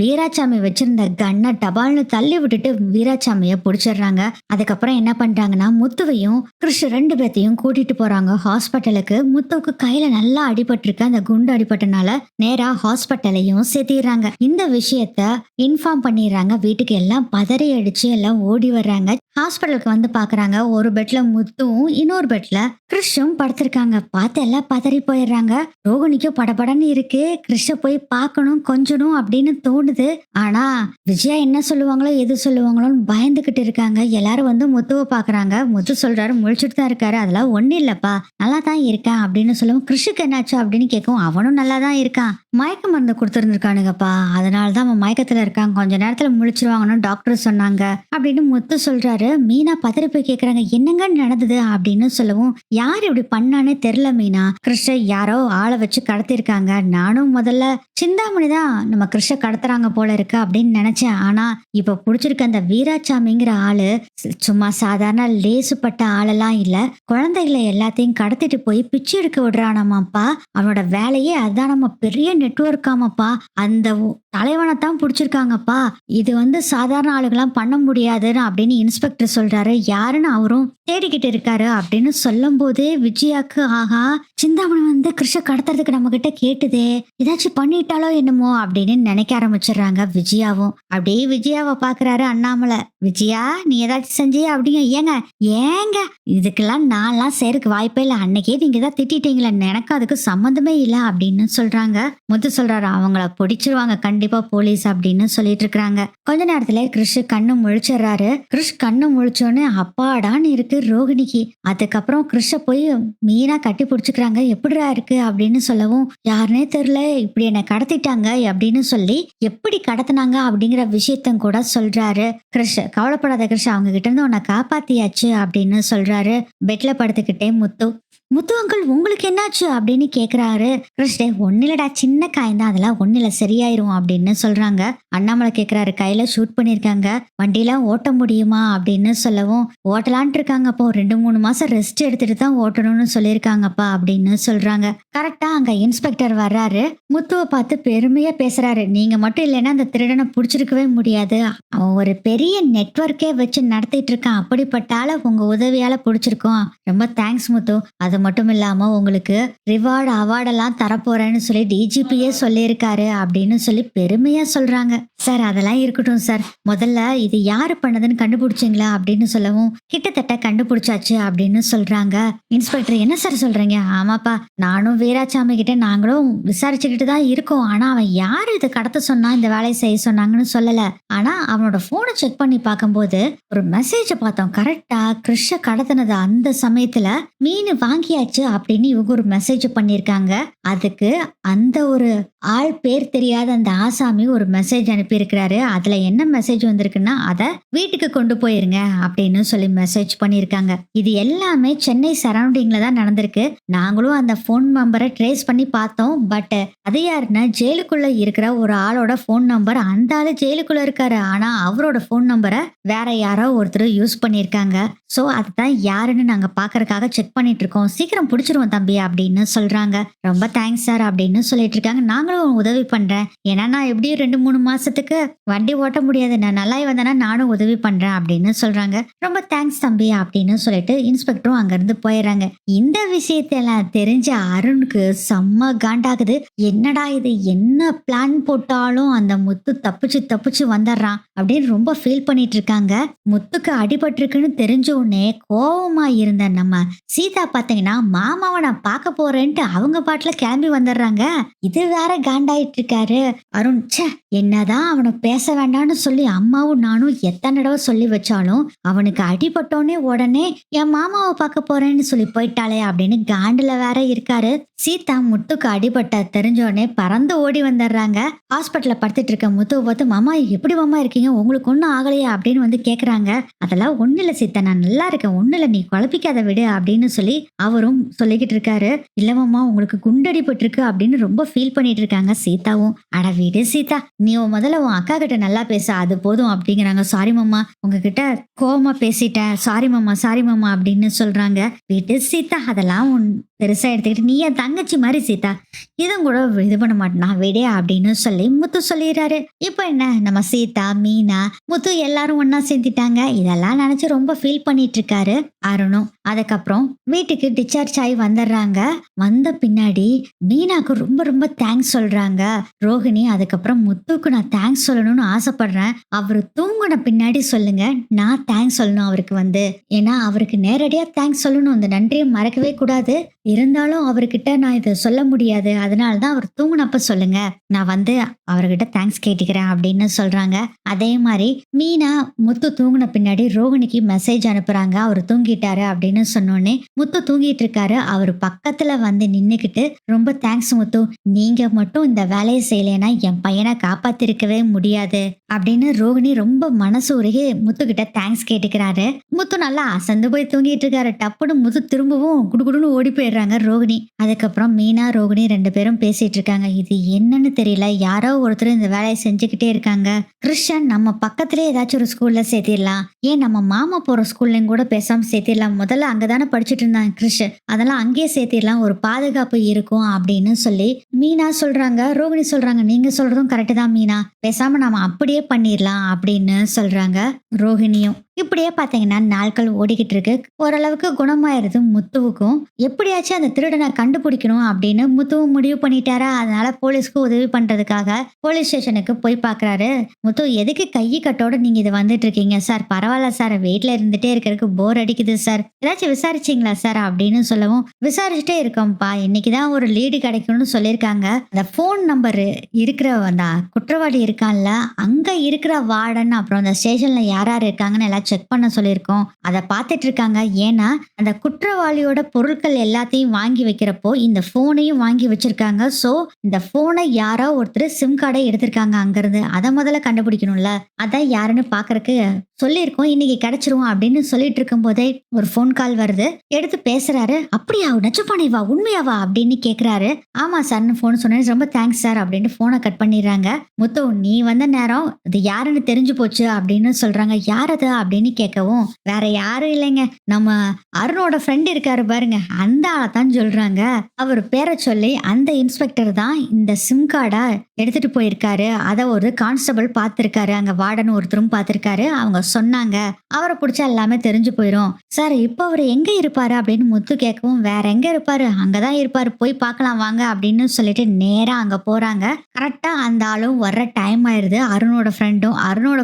வீராசாமி வச்சிருந்த கண்ணை டபால்னு தள்ளி விட்டுட்டு வீராசாமிய பிடிச்சிடுறாங்க. அதுக்கப்புறம் என்ன பண்றாங்கன்னா, முத்துவையும் கிறிஷ் 2 பேத்தையும் கூட்டிட்டு போறாங்க ஹாஸ்பிட்டலுக்கு. முத்துவுக்கு கையில நல்லா அடிபட்டிருக்கு. அந்த குண்டு அடிபட்டனால நேரா ஹாஸ்பிட்டலையும் சேர்த்திடுறாங்க. இந்த விஷயத்த இன்ஃபார்ம் பண்ணிடுறாங்க. வீட்டுக்கு எல்லாம் பதறி அடிச்சு எல்லாம் ஓடி வர்றாங்க. ஹாஸ்பிட்டலுக்கு வந்து பாக்குறாங்க. ஒரு பெட்ல முத்துவும் இன்னொரு பெட்ல கிறிஷும் படுத்திருக்காங்க. பார்த்து எல்லாம் பதறி போயிடுறாங்க. ரோகிணிக்கும் படபடன்னு இருக்கு. கிறிஷ போய் பார்க்கணும் கொஞ்சணும் அப்படின்னு தோணுது. ஆனா விஜயா என்ன சொல்லுவாங்களோ எது சொல்லுவாங்களோன்னு பயந்துகிட்டு இருக்காங்க. எல்லாரும் வந்து முத்துவை பாக்குறாங்க. முத்து சொல்றாரு முழிச்சுட்டு தான் இருக்காரு. அதெல்லாம் ஒண்ணு இல்லப்பா, நல்லா தான் இருக்கேன் அப்படின்னு சொல்லுவோம். கிறிஷுக்கு என்னாச்சு அப்படின்னு கேட்கும். அவனும் நல்லா தான் இருக்கான். மயக்க மருந்து கொடுத்துருந்துருக்கானுங்கப்பா, அதனாலதான் அவன் மயக்கத்துல இருக்கான். கொஞ்ச நேரத்துல முழிச்சிருவாங்கன்னு டாக்டர் சொன்னாங்க அப்படின்னு முத்து சொல்றாரு. மீனா பதறி போய் கேக்குறாங்க, என்னங்க நடந்தது அப்படின்னு சொல்லவும், யார் இப்படி பண்ணானே தெரியல மீனா. கிறிஷ யாரோ ஆளை வச்சு கடத்திருக்காங்க. நானும் முதல்ல சிந்தாமணி தான் நம்ம கிறிஷ கடத்துறாங்க போல இருக்கு அப்படின்னு நினைச்சேன். ஆனா இப்ப புடிச்சிருக்க அந்த வீராசாமிங்கிற ஆளு சும்மா சாதாரண லேசுப்பட்ட ஆளெல்லாம் இல்ல. குழந்தைகளை எல்லாத்தையும் கடத்திட்டு போய் பிச்சு எடுக்க விடுறானாமாப்பா. அவனோட வேலையே அதான். நம்ம பெரிய நெட்வொர்க்காமப்பா. அந்த தலைவனைத்தான் பிடிச்சிருக்காங்கப்பா. இது வந்து சாதாரண ஆளுகெல்லாம் பண்ண முடியாதுன்னு அப்படின்னு இன்ஸ்பெக்டர் சொல்றாரு. யாருன்னு அவரும் தேடிக்கிட்டு இருக்காரு அப்படின்னு சொல்லும் போதே விஜயாக்கு ஆஹா, சிந்தாமணி வந்து கிருஷ்ண கடத்துறதுக்கு நம்ம கிட்ட கேட்டுதே, ஏதாச்சும் பண்ணிட்டாலோ என்னமோ அப்படின்னு நினைக்க ஆரம்பிச்சிடுறாங்க. விஜயாவும் அப்படியே விஜயாவை பாக்குறாரு அண்ணாமலை. விஜயா நீ ஏதாச்சும் செஞ்சியா அப்படிங்க. ஏங்க இதுக்கெல்லாம் நான்லாம் சேருக்கு வாய்ப்பே இல்லை. அன்னைக்கே நீங்க தான் திட்டீங்களே, எனக்கு அதுக்கு சம்மந்தமே இல்லை அப்படின்னு சொல்றாங்க. முத்து சொல்றாரு, அவங்கள பிடிச்சிருவாங்க கண்டிப்பா போலீஸ் அப்படின்னு சொல்லிட்டு இருக்காங்க. கொஞ்ச நேரத்துல கிறிஷ் கண்ணு முழிச்சிடுறாரு. கிறிஷ் கண்ணு முழிச்சோன்னு அப்பாடான்னு இருக்கு ரோகிணிக்கு. அதுக்கப்புறம் கிறிஷ போய் மீனா கட்டி பிடிச்சுக்கிறாங்க. எப்படிடா இருக்கு அப்படின்னு சொல்லவும், யாருன்னே தெரியல, இப்படி என்ன கடத்திட்டாங்க அப்படின்னு சொல்லி எப்படி கடத்தினாங்க அப்படிங்கிற விஷயத்த கூட சொல்றாரு. கிறிஷ் கவலைப்படாத கிறிஷ், அவங்க கிட்ட இருந்து உன்னை காப்பாத்தியாச்சு அப்படின்னு சொல்றாரு. பெட்ல படுத்துக்கிட்டே முத்து அங்கிள் உங்களுக்கு என்னாச்சு அப்படின்னு கேக்குறாரு. கிருஷ்ணே ஒண்ணு இல்லடா, சின்ன காயம் தான், அதெல்லாம் ஒண்ணு இல்ல, சரியாயிரும் அப்படின்னு சொல்றாங்க. அண்ணாமலை கேக்குறாரு, கையில ஷூட் பண்ணிருக்காங்க, வண்டியெல்லாம் ஓட்ட முடியுமா அப்படின்னு சொல்லவும், ஓட்டலான்ட்டு இருக்காங்க. அப்போ 2-3 மாசம் ரெஸ்ட் எடுத்துட்டு தான் ஓட்டணும்னு சொல்லியிருக்காங்கப்பா அப்படின்னு சொல்றாங்க. கரெக்டா அங்க இன்ஸ்பெக்டர் வர்றாரு. முத்துவை பார்த்து பெருமையா பேசுறாரு. நீங்க மட்டும் இல்லைன்னா அந்த திருடனை புடிச்சிருக்கவே முடியாது. அவன் ஒரு பெரிய நெட்வொர்க்கே வச்சு நடத்திட்டு இருக்கான். அப்படிப்பட்டால உங்க உதவியால புடிச்சிருக்கோம். ரொம்ப தேங்க்ஸ் முத்து. அது மட்டும் இல்லாம உங்களுக்கு ரிவார்டு அவார்டெல்லாம் தரப்போறேன்னு சொல்லி டிஜிபியே சொல்லியிருக்காரு அப்படின்னு சொல்லி பெருமையா சொல்றாங்க. சார் அதெல்லாம் இருக்கட்டும் சார், முதல்ல இது யாரு பண்ணதுன்னு கண்டுபிடிச்சிங்களா அப்படின்னு சொல்லவும், கிட்டத்தட்ட கண்டுபிடிச்சாச்சு அப்படின்னு சொல்றாங்க. இன்ஸ்பெக்டர் என்ன சார் சொல்றீங்க? ஆமாப்பா, நானும் வீராசாமி கிட்ட நாங்களும் விசாரிச்சுக்கிட்டு தான் இருக்கோம். ஆனா அவன் யாரு இதை கடத்த சொன்னா, இந்த வேலையை செய்ய சொன்னாங்கன்னு சொல்லல. ஆனா அவனோட போனை செக் பண்ணி பார்க்கும்போது ஒரு மெசேஜ் பார்த்தோம். கரெக்டா கிறிஷ கடத்தினது அந்த சமயத்துல மீன் வாங்கியாச்சு அப்படின்னு இவங்க ஒரு மெசேஜ் பண்ணிருக்காங்க. அதுக்கு அந்த ஒரு ஆள் பேர் தெரியாத அந்த ஆசாமி ஒரு மெசேஜ் அனுப்பி இருக்கிறாரு. அதுல என்ன மெசேஜ் வந்திருக்குன்னா, அத வீட்டுக்கு கொண்டு போயிருங்க அப்படின்னு சொல்லி மெசேஜ் பண்ணிருக்காங்க. இது எல்லாமே சென்னை சரௌண்டிங்ல தான் நடந்திருக்கு. நாங்களும் அந்த போன் நம்பரை ட்ரேஸ் பண்ணி பார்த்தோம். பட் அது யாருன்னா, ஜெயிலுக்குள்ள இருக்கிற ஒரு ஆளோட போன் நம்பர். அந்த ஆளு ஜெயிலுக்குள்ள இருக்காரு, ஆனா அவரோட போன் நம்பரை வேற யாரோ ஒருத்தர் யூஸ் பண்ணிருக்காங்க. சோ அதுதான் யாருன்னு நாங்க பாக்குறதுக்காக செக் பண்ணிட்டு இருக்கோம். சீக்கிரம் பிடிச்சிருவோம் தம்பி அப்படின்னு சொல்றாங்க. ரொம்ப தேங்க்ஸ் சார் அப்படின்னு சொல்லிட்டு இருக்காங்க. நாங்களும் உதவி பண்றேன். ஏன்னா நான் எப்படியும் 2-3 மாசத்துக்கு வண்டி ஓட்ட முடியாது. நான் நல்லா வந்தேன்னா நானும் உதவி பண்றேன் அப்படின்னு சொல்றாங்க. ரொம்ப தேங்க்ஸ் தம்பி அப்படின்னு சொல்லிட்டு இன்ஸ்பெக்டரும் அங்கிருந்து போயிடுறாங்க. இந்த விஷயத்தெல்லாம் தெரிஞ்ச அருணுக்கு செம்ம காண்டாகுது. என்னடா இது, என்ன பிளான் போட்டாலும் அந்த முத்து தப்பிச்சு தப்பிச்சு வந்துடுறான் அப்படின்னு ரொம்ப ஃபீல் பண்ணிட்டு இருக்காங்க. முத்துக்கு அடிபட்டிருக்குன்னு தெரிஞ்ச உடனே கோவமா இருந்த நம்ம சீதா பாத்தீங்கன்னா மாமாவை நான் பார்க்க போறேன்ட்டு அவங்க பாட்டுல கிளம்பி வந்துடுறாங்க. இது வேற காண்டாயிட்டு இருக்காரு அருண். ச்சே, என்னதான் அவனை பேச வேண்டாம்னு சொல்லி அம்மாவும் நானும் எத்தனை தடவை சொல்லி வச்சாலும் அவனுக்கு அடிபட்டோன்னே உடனே என் மாமாவை பார்க்க போறேன்னு சொல்லி போயிட்டாளே அப்படின்னு காண்டுல வேற இருக்காரு. சீதா முத்துக்கு அடிபட்ட தெரிஞ்ச உடனே பறந்து ஓடி வந்துடுறாங்க. ஹாஸ்பிட்டல்ல படுத்துட்டு இருக்க முத்துவை பார்த்து, மாமா எப்படி மாமா இருக்கீங்க, உங்களுக்கு ஒன்றும் ஆகலையா அப்படின்னு வந்து கேக்குறாங்க. அதெல்லாம் ஒண்ணு இல்ல சீதா, நான் நல்லா இருக்கேன், ஒண்ணு இல்ல, நீ குழப்பிக்காத விடு அப்படின்னு சொல்லி அவரும் சொல்லிக்கிட்டு இருக்காரு. இல்ல மாமா, உங்களுக்கு குண்டடிபட்டு இருக்கு அப்படின்னு ரொம்ப ஃபீல் பண்ணிட்டு இருக்காங்க சீதாவும். அட விடு சீதா, நீ முதல்ல உன் அக்கா கிட்ட நல்லா பேச, அது போதும் அப்படிங்கிறாங்க. சாரி மாமா, உங்ககிட்ட கோவமா பேசிட்டேன், சாரி மாமா சாரி மாமா அப்படின்னு சொல்றாங்க. விடு சீதா, அதெல்லாம் பெருசா எடுத்துக்கிட்டு, நீ என் தங்கச்சி மாதிரி சீதா, இதுவும் கூட இது பண்ண மாட்டேனா விடே அப்படின்னு சொல்லி முத்து சொல்லிடுறாரு. இப்போ என்ன, நம்ம சீதா, மீனா, முத்து எல்லாரும் ஒன்னா சேர்ந்துட்டாங்க. இதெல்லாம் நினைச்சு ரொம்ப ஃபீல் பண்ணிட்டு இருக்காரு அருணும். அதுக்கப்புறம் வீட்டுக்கு டிஸ்சார்ஜ் ஆகி வந்துடுறாங்க. வந்த பின்னாடி மீனாக்கு ரொம்ப ரொம்ப தேங்க்ஸ் சொல்றாங்க ரோஹிணி. அதுக்கப்புறம் முத்துக்கு நான் தேங்க்ஸ் சொல்லணும்னு ஆசைப்படுறேன், அவரு தூங்குன பின்னாடி சொல்லுங்க, நான் தேங்க்ஸ் சொல்லணும் அவருக்கு வந்து. ஏன்னா அவருக்கு நேரடியா தேங்க்ஸ் சொல்லணும், அந்த நன்றியை மறக்கவே கூடாது. இருந்தாலும் அவர்கிட்ட நான் இதை சொல்ல முடியாது, அதனாலதான் அவர் தூங்குனப்ப சொல்லுங்க, நான் வந்து அவர்கிட்ட தேங்க்ஸ் கேட்டுக்கிறேன் அப்படின்னு சொல்றாங்க. அதே மாதிரி மீனா முத்து தூங்குன பின்னாடி ரோஹிணிக்கு மெசேஜ் அனுப்புறாங்க, அவர் தூங்கிட்டாரு அப்படின்னு சொன்னோடனே முத்து தூங்கிட்டு இருக்காரு. அவர் பக்கத்துல வந்து நின்னுக்கிட்டு, ரொம்ப தேங்க்ஸ் முத்து, நீங்க மட்டும் இந்த வேலையை செய்யலைன்னா என் பையனை காப்பாத்திருக்கவே முடியாது அப்படின்னு ரோஹிணி ரொம்ப மனசு உருகி முத்து கிட்ட தேங்க்ஸ் கேட்டுக்கிறாரு. முத்து நல்லா அசந்து போய் தூங்கிட்டு இருக்காரு. டப்புன்னு முத்து திரும்பவும் குடுகுடுன்னு ஓடி போயிடுறாங்க ரோஹிணி. அதுக்கப்புறம் மீனா ரோஹிணி 2 பேரும் பேசிட்டு இருக்காங்க. இது என்னன்னு தெரியல, யாரோ ஒருத்தர் இந்த வேலையை செஞ்சுக்கிட்டே இருக்காங்க. கிருஷ்ணன் நம்ம பக்கத்திலே ஏதாச்சும் ஒரு ஸ்கூல்ல சேர்த்திடலாம், ஏன் நம்ம மாமா போற ஸ்கூல்லையும் கூட பேசாம சேர்த்திடலாம், முதல்ல அங்கதானே படிச்சுட்டு இருந்தாங்க கிருஷ்ணன், அதெல்லாம் அங்கேயே சேர்த்திடலாம், ஒரு பாதுகாப்பு இருக்கும் அப்படின்னு சொல்லி மீனா சொல்றாங்க. ரோஹிணி சொல்றாங்க, நீங்க சொல்றதும் கரெக்ட் தான் மீனா, பேசாம நாம அப்படியே பண்ணிடலாம் அப்படின்னு சொல்றாங்க ரோஹிணியும். இப்படியே பாத்தீங்கன்னா நாட்கள் ஓடிக்கிட்டு இருக்கு. ஓரளவுக்கு குணமாயிருது முத்துவுக்கும். எப்படியாச்சும் அந்த திருடனை கண்டுபிடிக்கணும் அப்படின்னு முத்துவும் முடிவு பண்ணிட்டாரா. அதனால போலீஸ்க்கு உதவி பண்றதுக்காக போலீஸ் ஸ்டேஷனுக்கு போய் பாக்குறாரு. முத்து, எதுக்கு கை கட்டோட நீங்க இது வந்துட்டு இருக்கீங்க சார்? பரவாயில்ல சார், வீட்டுல இருந்துட்டே இருக்கிறதுக்கு போர் அடிக்குது சார், ஏதாச்சும் விசாரிச்சீங்களா சார் அப்படின்னு சொல்லவும், விசாரிச்சுட்டே இருக்கோம்ப்பா, இன்னைக்குதான் ஒரு லீடு கிடைக்கும்னு சொல்லியிருக்காங்க. அந்த போன் நம்பர் இருக்கிற அந்த குற்றவாளி இருக்கான்ல, அங்க இருக்கிற வார்டன் அப்புறம் அந்த ஸ்டேஷன்ல யார் யார் இருக்காங்கன்னு எல்லாம் செக் பண்ண சொல்லியிருக்கோம். அதை பார்த்துட்டு இருக்காங்க. ஏன்னா அந்த குற்றவாளியோட பொருட்கள் எல்லாத்தையும் வாங்கி வைக்கிறப்போ இந்த போனையும் வாங்கி வச்சிருக்காங்க. சோ இந்த போனை யாரோ ஒருத்தர் சிம் கார்டை எடுத்திருக்காங்க அங்கிருந்து, அதை முதல்ல கண்டுபிடிக்கணும்ல, அதான் யாருன்னு பாக்குறதுக்கு சொல்லியிருக்கோம், இன்னைக்கு கிடைச்சிரும் அப்படின்னு சொல்லிட்டு இருக்கும் போதே ஒரு போன் கால் வருது. எடுத்து பேசுறாரு. அப்படியா, நச்சுப்பானேவா, உண்மையாவா அப்படின்னு கேக்குறாரு. ஆமா சார்னு போன் சொன்னேன், ரொம்ப தேங்க்ஸ் சார் அப்படின்னு போனை கட் பண்ணிடுறாங்க. முத்து, நீ வந்த நேரம் அது யாருன்னு தெரிஞ்சு போச்சு அப்படின்னு சொல்றாங்க. யார் அது அப்படின்னு கேட்கவும், வேற யாரும் இல்லைங்க, நம்ம அருணோட ஃப்ரெண்ட் இருக்காரு பாருங்க, அந்த ஆளை தான் சொல்றாங்க. அவர் பேரை சொல்லி அந்த இன்ஸ்பெக்டர் தான் இந்த சிம் கார்டை எடுத்துட்டு போயிருக்காரு, அதை ஒரு கான்ஸ்டபிள் பார்த்திருக்காரு, அங்க வார்டன் ஒருத்தரும் பார்த்திருக்காரு, அவங்க சொன்னாங்க, அவரை பிடிச்சா எல்லாமே தெரிஞ்சு போயிரும் சார். இப்போ அவர் எங்க இருப்பாரு அப்படின்னு முத்து கேட்கவும், வேற எங்க இருப்பாரு, அங்கதான் இருப்பாரு, போய் பார்க்கலாம் வாங்க அப்படின்னு சொல்லிட்டு நேரா அங்க போறாங்க. கரெக்டா அந்த ஆளும் வர்ற டைம் ஆயிருது. அருணோட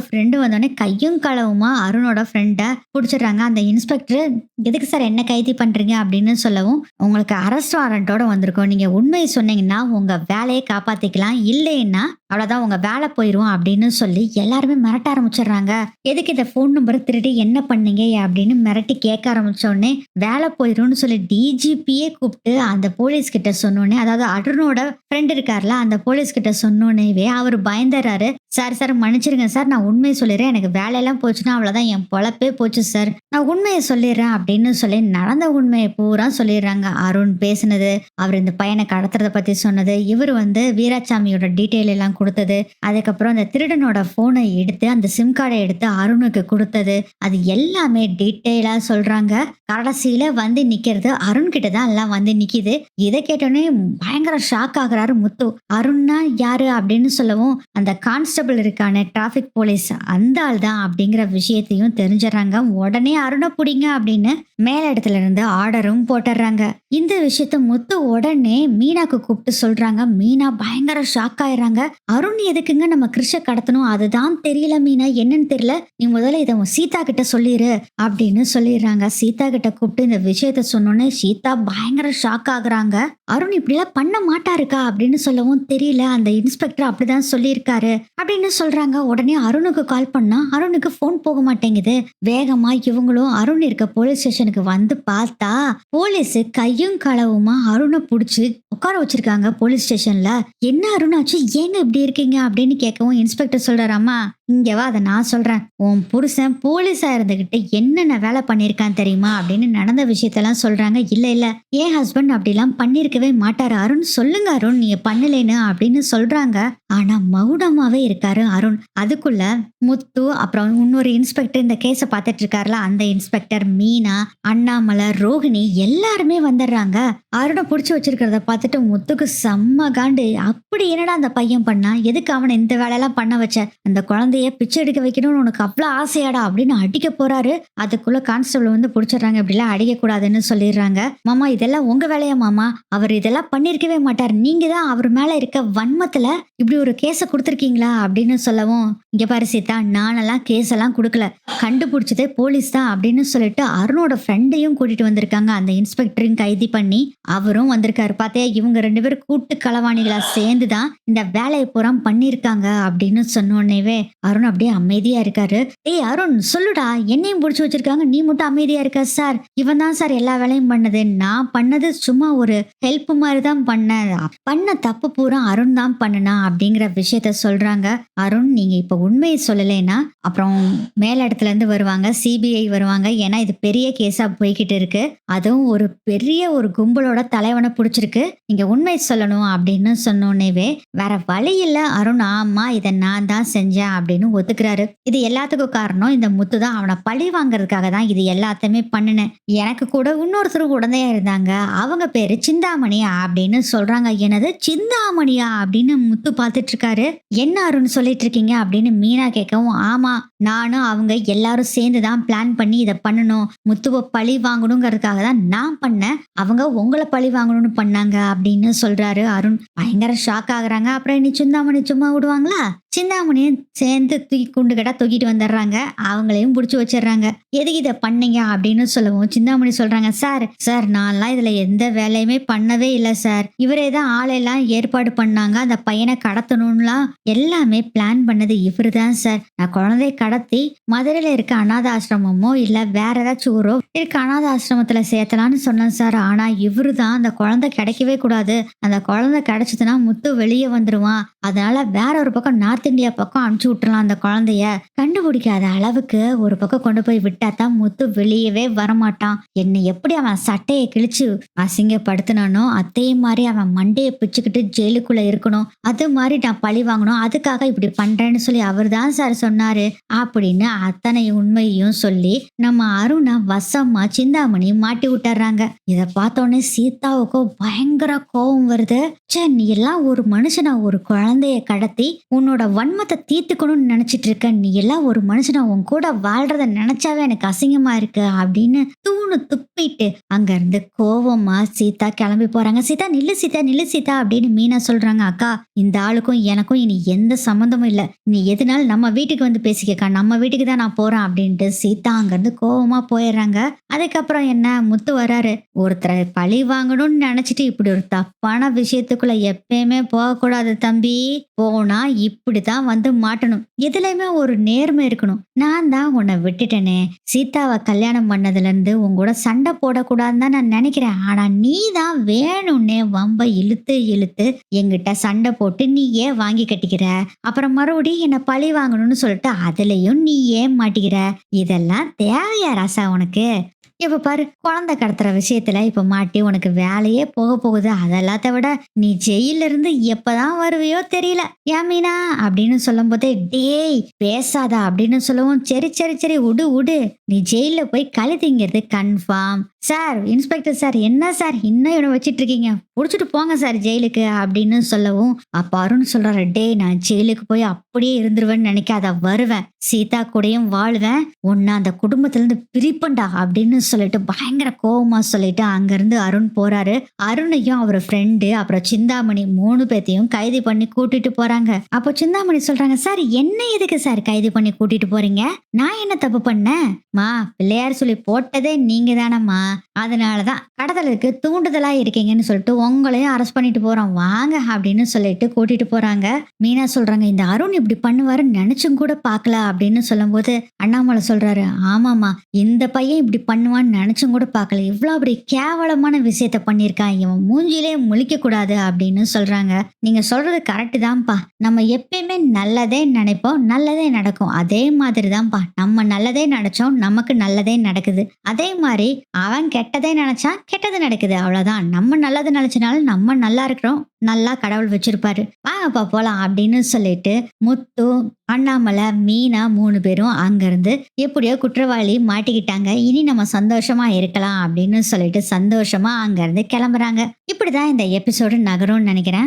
ஃப்ரெண்டு வந்தோடனே கையும் களவுமா அருணோட ஃப்ரெண்டை பிடிச்சிடுறாங்க. அந்த இன்ஸ்பெக்டர், எதுக்கு சார் என்ன கைது பண்றீங்க அப்படின்னு சொல்லவும், உங்களுக்கு அரெஸ்ட் வாரண்டோட வந்திருக்கோம், நீங்க உண்மையை சொன்னீங்கன்னா உங்க வேலையை காப்பாத்திக்கலாம், இல்லைன்னா அவ்வளவுதான் உங்க வேலை போயிரும் அப்படின்னு சொல்லி எல்லாருமே மிரட்ட ஆரம்பிச்சிடுறாங்க. எதுக்கு இந்த போன் நம்பரை திருடி என்ன பண்ணீங்க அப்படின்னு மிரட்டி கேட்க ஆரம்பிச்சோடனே, வேலை போயிரும்னு சொல்லி டிஜிபியே கூப்பிட்டு அந்த போலீஸ் கிட்ட சொன்னோன்னே, அதாவது அருணோட ஃப்ரெண்ட் இருக்கார்ல அந்த போலீஸ் கிட்ட சொன்னோன்னேவே அவர் பயந்துறாரு. சார் மன்னிச்சிருங்க சார், நான் உண்மையை சொல்லிடுறேன், எனக்கு வேலையெல்லாம் போச்சுன்னா அவ்வளவுதான், என் பொழப்பே போச்சு சார், நான் உண்மையை சொல்லிடுறேன் அப்படின்னு சொல்லி நடந்த உண்மையை பூரா சொல்லிடுறாங்க. அருண் பேசுனது, அவர் இந்த பையனை கடத்துறத பத்தி சொன்னது, இவர் வந்து வீராசாமியோட டீட்டெயில் எல்லாம் கொடுத்தது, அதுக்கப்புறம் அந்த திருடனோட போனை எடுத்து அந்த சிம் கார்டை எடுத்து அருணுக்கு கொடுத்தது, அது எல்லாமே டீட்டெயிலா சொல்றாங்க. கடைசியில வந்து நிக்கிறது அருண் கிட்ட தான் எல்லாம் வந்து நிக்குது. இதை கேட்டோடனே பயங்கர ஷாக் ஆகுறாரு முத்து. அருண்னா யாரு அப்படின்னு சொல்லவும், அந்த கான்ஸ்டபிள் இருக்கானே டிராபிக் போலீஸ், அந்த ஆள் தான் அப்படிங்கிற விஷயத்தையும் தெரிஞ்சுறாங்க. உடனே அருணை பிடிங்க அப்படின்னு மேல இடத்துல இருந்து ஆர்டரும் போட்டுடுறாங்க. இந்த விஷயத்த முத்து உடனே மீனாக்கு கூப்பிட்டு சொல்றாங்க. மீனா பயங்கர ஷாக் ஆயிடுறாங்க. அருண் எதுக்குங்க நம்ம கிருஷ கடத்தணும், அதுதான் தெரியல மீனா, என்னன்னு தெரியல, நீ முதல்ல இதை உன் சீதா கிட்ட சொல்லிரு அப்படின்னு சொல்லிடுறாங்க. சீதா கிட்ட கூப்பிட்டு இந்த விஷயத்த சொன்னோன்னே சீதா பயங்கர ஷாக் ஆகுறாங்க. அருண் இப்படிலாம் பண்ண மாட்டாருக்கா அப்படின்னு சொல்லவும், தெரியல, அந்த இன்ஸ்பெக்டர் அப்படிதான் சொல்லியிருக்காரு அப்படின்னு சொல்றாங்க. உடனே அருணுக்கு கால் பண்ணா அருணுக்கு போன் போக மாட்டேங்குது. வேகமா இவங்களும் அருண் இருக்க போலீஸ் ஸ்டேஷனுக்கு வந்து பார்த்தா போலீஸ் கையும் களவுமா அருணை புடிச்சு உட்கார வச்சிருக்காங்க போலீஸ் ஸ்டேஷன்ல. என்ன அருணாச்சு, ஏங்க இப்படி இருக்கீங்க அப்படின்னு கேட்கவும் இன்ஸ்பெக்டர் சொல்றாராமா, இங்க வா, அதை நான் சொல்றேன். உன் புருஷன் போலீஸா இருந்துகிட்டு என்னென்ன வேலை பண்ணிருக்கான் தெரியுமா அப்படின்னு நடந்த விஷயத்தெல்லாம் சொல்றாங்க. இல்ல இல்ல, என் ஹஸ்பண்ட் அப்படிலாம் பண்ணிருக்கவே மாட்டாரு அருண், சொல்லுங்க அருண் நீங்க பண்ணலேன்னு அப்படின்னு சொல்றாங்க. ஆனா மௌனமாவே இருக்காரு அருண். அதுக்குள்ள முத்து அப்புறம் இன்னொரு இன்ஸ்பெக்டர் இந்த கேஸ பார்த்துட்டு இருக்காருல, அந்த இன்ஸ்பெக்டர், மீனா, அண்ணாமலை, ரோஹிணி எல்லாருமே வந்துடுறாங்க. அருணை புடிச்சு வச்சிருக்கிறத பார்த்துட்டு முத்துக்கு செம்ம காண்டு. அப்படி என்னடா அந்த பையன் பண்ணா, எதுக்கு அவனை இந்த வேலையெல்லாம் பண்ண வச்ச, அந்த குழந்தைய பிச்சை எடுக்க வைக்கணும்னு உனக்கு அவ்வளவு ஆசையாடா அப்படின்னு அடிக்க போறாரு. அதுக்குள்ள கான்ஸ்டபிள் வந்து புடிச்சிடுறாங்க. இப்படிலாம் அடிக்க கூடாதுன்னு சொல்லிடுறாங்க. மாமா இதெல்லாம் உங்க வேலையா மாமா, அவர் இதெல்லாம் பண்ணிருக்கவே மாட்டார், நீங்க தான் அவர் மேல இருக்க வன்மத்துல இப்படி ஒரு கேஸ கொடுத்துருக்கீங்களா அப்படின்னு சொல்லவும், இங்க பாரு சீதா, நானெல்லாம் கேஸ் எல்லாம் கொடுக்கல, கண்டுபிடிச்சதே போலீஸ் தான் அப்படின்னு சொல்லிட்டு அருணோட ஃப்ரெண்டையும் கூட்டிட்டு வந்திருக்காங்க. அந்த இன்ஸ்பெக்டரையும் கைது பண்ணி அவரும் வந்திருக்காரு. பாத்தியா, இவங்க 2 பேரும் கூட்டு களவாணிகளா சேர்ந்துதான் இந்த வேலையை பூரா பண்ணிருக்காங்க அப்படின்னு சொன்னோடனேவே அருண் அப்படியே அமைதியா இருக்காரு. ஏய் அருண் சொல்லுடா, என்னையும் புடிச்சு வச்சிருக்காங்க, நீ மட்டும் அமைதியா இருக்க. சார் இவன் தான் சார் எல்லா வேலையும் பண்ணது, நான் பண்ணது சும்மா ஒரு ஹெல்ப் மாதிரி தான் பண்ணேன், பண்ண தப்பு பூரா அருண் தான் பண்ணுனா அப்படிங்கிற விஷயத்த சொல்றாங்க. அருண் நீங்க இப்ப உண்மையை சொல்லலைன்னா அப்புறம் மேல இடத்துல இருந்து வருவாங்க, சிபிஐ வருவாங்க, ஏன்னா இது பெரிய கேஸா போய்கிட்டு இருக்கு, அதுவும் ஒரு பெரிய ஒரு கும்பலோட தலைவனை பிடிச்சிருக்கு, நீங்க உண்மை சொல்லணும் அப்படின்னு சொன்னோன்னேவே வேற வழி இல்ல அருண், ஆமா இதை நான் தான் செஞ்சேன் அப்படின்னு ஒத்துக்கிறாரு. இது எல்லாத்துக்கும் காரணம் இந்த முத்து தான், அவனை பழி வாங்குறதுக்காக தான் இது எல்லாத்தையுமே பண்ணினேன், எனக்கு கூட இன்னொருத்தரும் உடந்தையா இருந்தாங்க, அவங்க பேரு சிந்தாமணி அப்படின்னு சொல்றாங்க. எனது சிந்தாமணியா அப்படின்னு முத்து பார்த்துட்டு இருக்காரு. என்ன அருண் சொல்லிட்டு இருக்கீங்க அப்படின்னு மீனா கேட்கவும், ஆமா நானும் அவங்க எல்லாரும் சேர்ந்துதான் பிளான் பண்ணி இதை பண்ணணும், முத்துவை பழி வாங்கணுங்கிறதுக்காக தான் நான் பண்ணேன், அவங்க உங்களை பழி வாங்கணும்னு பண்ணாங்க அப்படின்னு சொல்றாரு அருண். பயங்கர ஷாக் ஆகுறாங்க. அப்புறம் நீ சிந்தாமணி சும்மா விடுவாங்களா, சிந்தாமணியும் சேர்ந்து தூக்கி குண்டு கட்டா தூக்கிட்டு வந்துடுறாங்க, அவங்களையும் பிடிச்சி வச்சிடுறாங்க. எதுக்கு இதை பண்ணீங்க அப்படின்னு சொல்லவும் சிந்தாமணி சொல்றாங்க, சார் சார் நான்லாம் இதுல எந்த வேலையுமே பண்ணவே இல்லை சார், இவரே தான் ஆளையெல்லாம் ஏற்பாடு பண்ணாங்க, அந்த பையனை கடத்தணும்லாம் எல்லாமே பிளான் பண்ணது இவரு தான் சார், நான் குழந்தைய கடத்தி மதுரையில இருக்க அனாத ஆசிரமமோ இல்ல வேற ஏதாச்சும் ஊரோ இருக்க அனாத ஆசிரமத்துல சேர்த்தலான்னு சொன்னேன் சார், ஆனா இவரு தான் அந்த குழந்தை கிடைக்கவே கூடாது, அந்த குழந்தை கிடைச்சதுன்னா முத்து வெளியே வந்துருவான், அதனால வேற ஒரு பக்கம் நார்த் இந்தியா பக்கம் அனுப்பிச்சு விட்டுலாம், அந்த குழந்தைய கண்டுபிடிக்காத அளவுக்கு ஒரு பக்கம் கொண்டு போய் விட்டா தான் முத்து வெளியவே வரமாட்டான், என்னை எப்படி அவன் சட்டையை கிழிச்சு அசிங்கப்படுத்தினானோ அதே மாதிரி அவன் மண்டையை பிச்சுக்கிட்டு ஜெயிலுக்குள்ள இருக்கணும், அது மாதிரி நான் பழி வாங்கணும், அதுக்காக இப்படி பண்றேன்னு சொல்லி அவர் தான் சார் சொன்னாரு அப்படின்னு அத்தனை உண்மையும் சொல்லி நம்ம அருணா வசமா சிந்தாமணி மாட்டி விட்டுறாங்க. இதை பார்த்தோன்னே சீதாவுக்கும் பயங்கர கோபம் வருது. சே, நீ எல்லாம் ஒரு மனுஷனா ஒரு குழந்தைய கடத்தி உன்னோட வன்மத்தை தீர்த்துக்கணும்னு நினைச்சிட்டு இருக்க, நீ எல்லாம் ஒரு மனுஷனா உன் கூட வாழ்றத நினைச்சாவே எனக்கு அசிங்கமா இருக்கு அப்படின்னு தூணு துப்பிட்டு அங்க இருந்து கோவமா சீதா கிளம்பி போறாங்க. சீதா நில்லு சீதா நில்லு சீதா அப்படின்னு மீனா சொல்றாங்க. அக்கா இந்த ஆளுக்கும் எனக்கும் இனி எந்த சம்மந்தமும் இல்ல, நீ எதுனாலும் நம்ம வீட்டுக்கு வந்து பேசிக்கக்கா, நம்ம வீட்டுக்கு தான் நான் போறேன் அப்படின்ட்டு சீதா அங்க இருந்து கோவமா போயிடுறாங்க. அதுக்கப்புறம் என்ன, முத்து வராரு. ஒருத்தரை பழி வாங்கணும்னு நினைச்சிட்டு இப்படி ஒரு தப்பான விஷயத்துக்குள்ள எப்பயுமே போகக்கூடாது தம்பி, போனா இப்படிதான் வந்து மாட்டணும், எதுலையுமே ஒரு நேர்மை இருக்கணும், நான் தான் உன்னை விட்டுட்டேனே, சீதாவை கல்யாணம் பண்ணதுல இருந்து உங்களோட சண்டை போடக்கூடாதுன்னு தான் நான் நினைக்கிறேன், ஆனா நீ தான் வேணும்னே வம்ப இழுத்து இழுத்து எங்கிட்ட சண்டை போட்டு நீ ஏன் வாங்கி கட்டிக்கிற, அப்புறம் மறுபடியும் என்னை பழி வாங்கணும்னு சொல்லிட்டு அதுலயும் நீ ஏன் மாட்டிக்கிற, இதெல்லாம் தேவையா ராசா உனக்கு, இப்ப பாரு குழந்தை கடத்துற விஷயத்துல இப்ப மாட்டி உனக்கு வேலையே போக போகுது. அதெல்லாத்த விட நீ ஜெயில இருந்து எப்பதான் வருவியோ தெரியல. ஏன் மீனா அப்படின்னு சொல்லும் போதே டேய் பேசாதா அப்படின்னு சொல்லவும் சரி சரி சரி விடு விடு. நீ ஜெயில போய் களி திங்கிறது கன்ஃபார்ம். சார் இன்ஸ்பெக்டர் சார் என்ன சார் இன்னும் இவனை வச்சிட்டு இருக்கீங்க? புடிச்சிட்டு போங்க சார் ஜெயிலுக்கு அப்படின்னு சொல்லவும் அப்ப அருண் சொல்றாரு டேய் நான் ஜெயிலுக்கு போய் அப்படியே இருந்துருவேன்னு நினைக்காத வருவேன். சீதா கூடயும் வாழ்வேன். உன்னை அந்த குடும்பத்துல இருந்து பிரிப்பண்டா அப்படின்னு சொல்லிட்டு பயங்கர கோவமா சொல்லிட்டு அங்கிருந்து அருண் போறாரு. அருணையும் அவர் ஃப்ரெண்டு அப்புறம் சிந்தாமணி 3 பேத்தையும் கைது பண்ணி கூட்டிட்டு போறாங்க. அப்போ சிந்தாமணி சொல்றாங்க சார் என்ன எதுக்கு சார் கைது பண்ணி கூட்டிட்டு போறீங்க? நான் என்ன தப்பு பண்ணேன்? மா பிள்ளையார் சொல்லி போட்டதே நீங்க தானம்மா. அதனாலதான் கடத்தலுக்கு தூண்டுதலா இருக்கீங்கன்னு சொல்லிட்டு உங்களையும் அரெஸ்ட் பண்ணிட்டு போறோம் வாங்க அப்படின்னு சொல்லிட்டு கூட்டிட்டு போறாங்க. மீனா சொல்றாங்க இந்த அருண் இப்படி பண்ணுவாருன்னு நினைச்சும் கூட பார்க்கல அப்படின்னு சொல்லும் போது அண்ணாமலை சொல்றாரு ஆமாமா இந்த பையன் இப்படி பண்ணுவான்னு நினைச்சும் கூட பார்க்கல. இவ்வளவு அப்படி கேவலமான விஷயத்த பண்ணிருக்கான். இவன் மூஞ்சிலே முழிக்க கூடாது அப்படின்னு சொல்றாங்க. நீங்க சொல்றது கரெக்ட் தான்ப்பா. நம்ம எப்பயுமே நல்லதே நினைப்போம் நல்லதே நடக்கும். அதே மாதிரி தான்ப்பா நம்ம நல்லதே நினைச்சோம் நமக்கு நல்லதே நடக்குது. அதே மாதிரி அவன் கெட்டதே நினைச்சா கெட்டது நடக்குது. அவ்வளவுதான். நம்ம நல்லது நினைச்சனாலும் நம்ம நல்லா இருக்கிறோம். நல்லா கடவுள் வச்சிருப்பாரு. வாங்கப்பா போலாம் அப்படின்னு சொல்லிட்டு முத்து அண்ணாமலை மீனா 3 பேரும் அங்கிருந்து எப்படியோ குற்றவாளி மாட்டிக்கிட்டாங்க. இனி நம்ம சந்தோஷமா இருக்கலாம் அப்படின்னு சொல்லிட்டு சந்தோஷமா அங்கிருந்து கிளம்புறாங்க. இப்படிதான் இந்த எபிசோடு நகரும்னு நினைக்கிறேன்.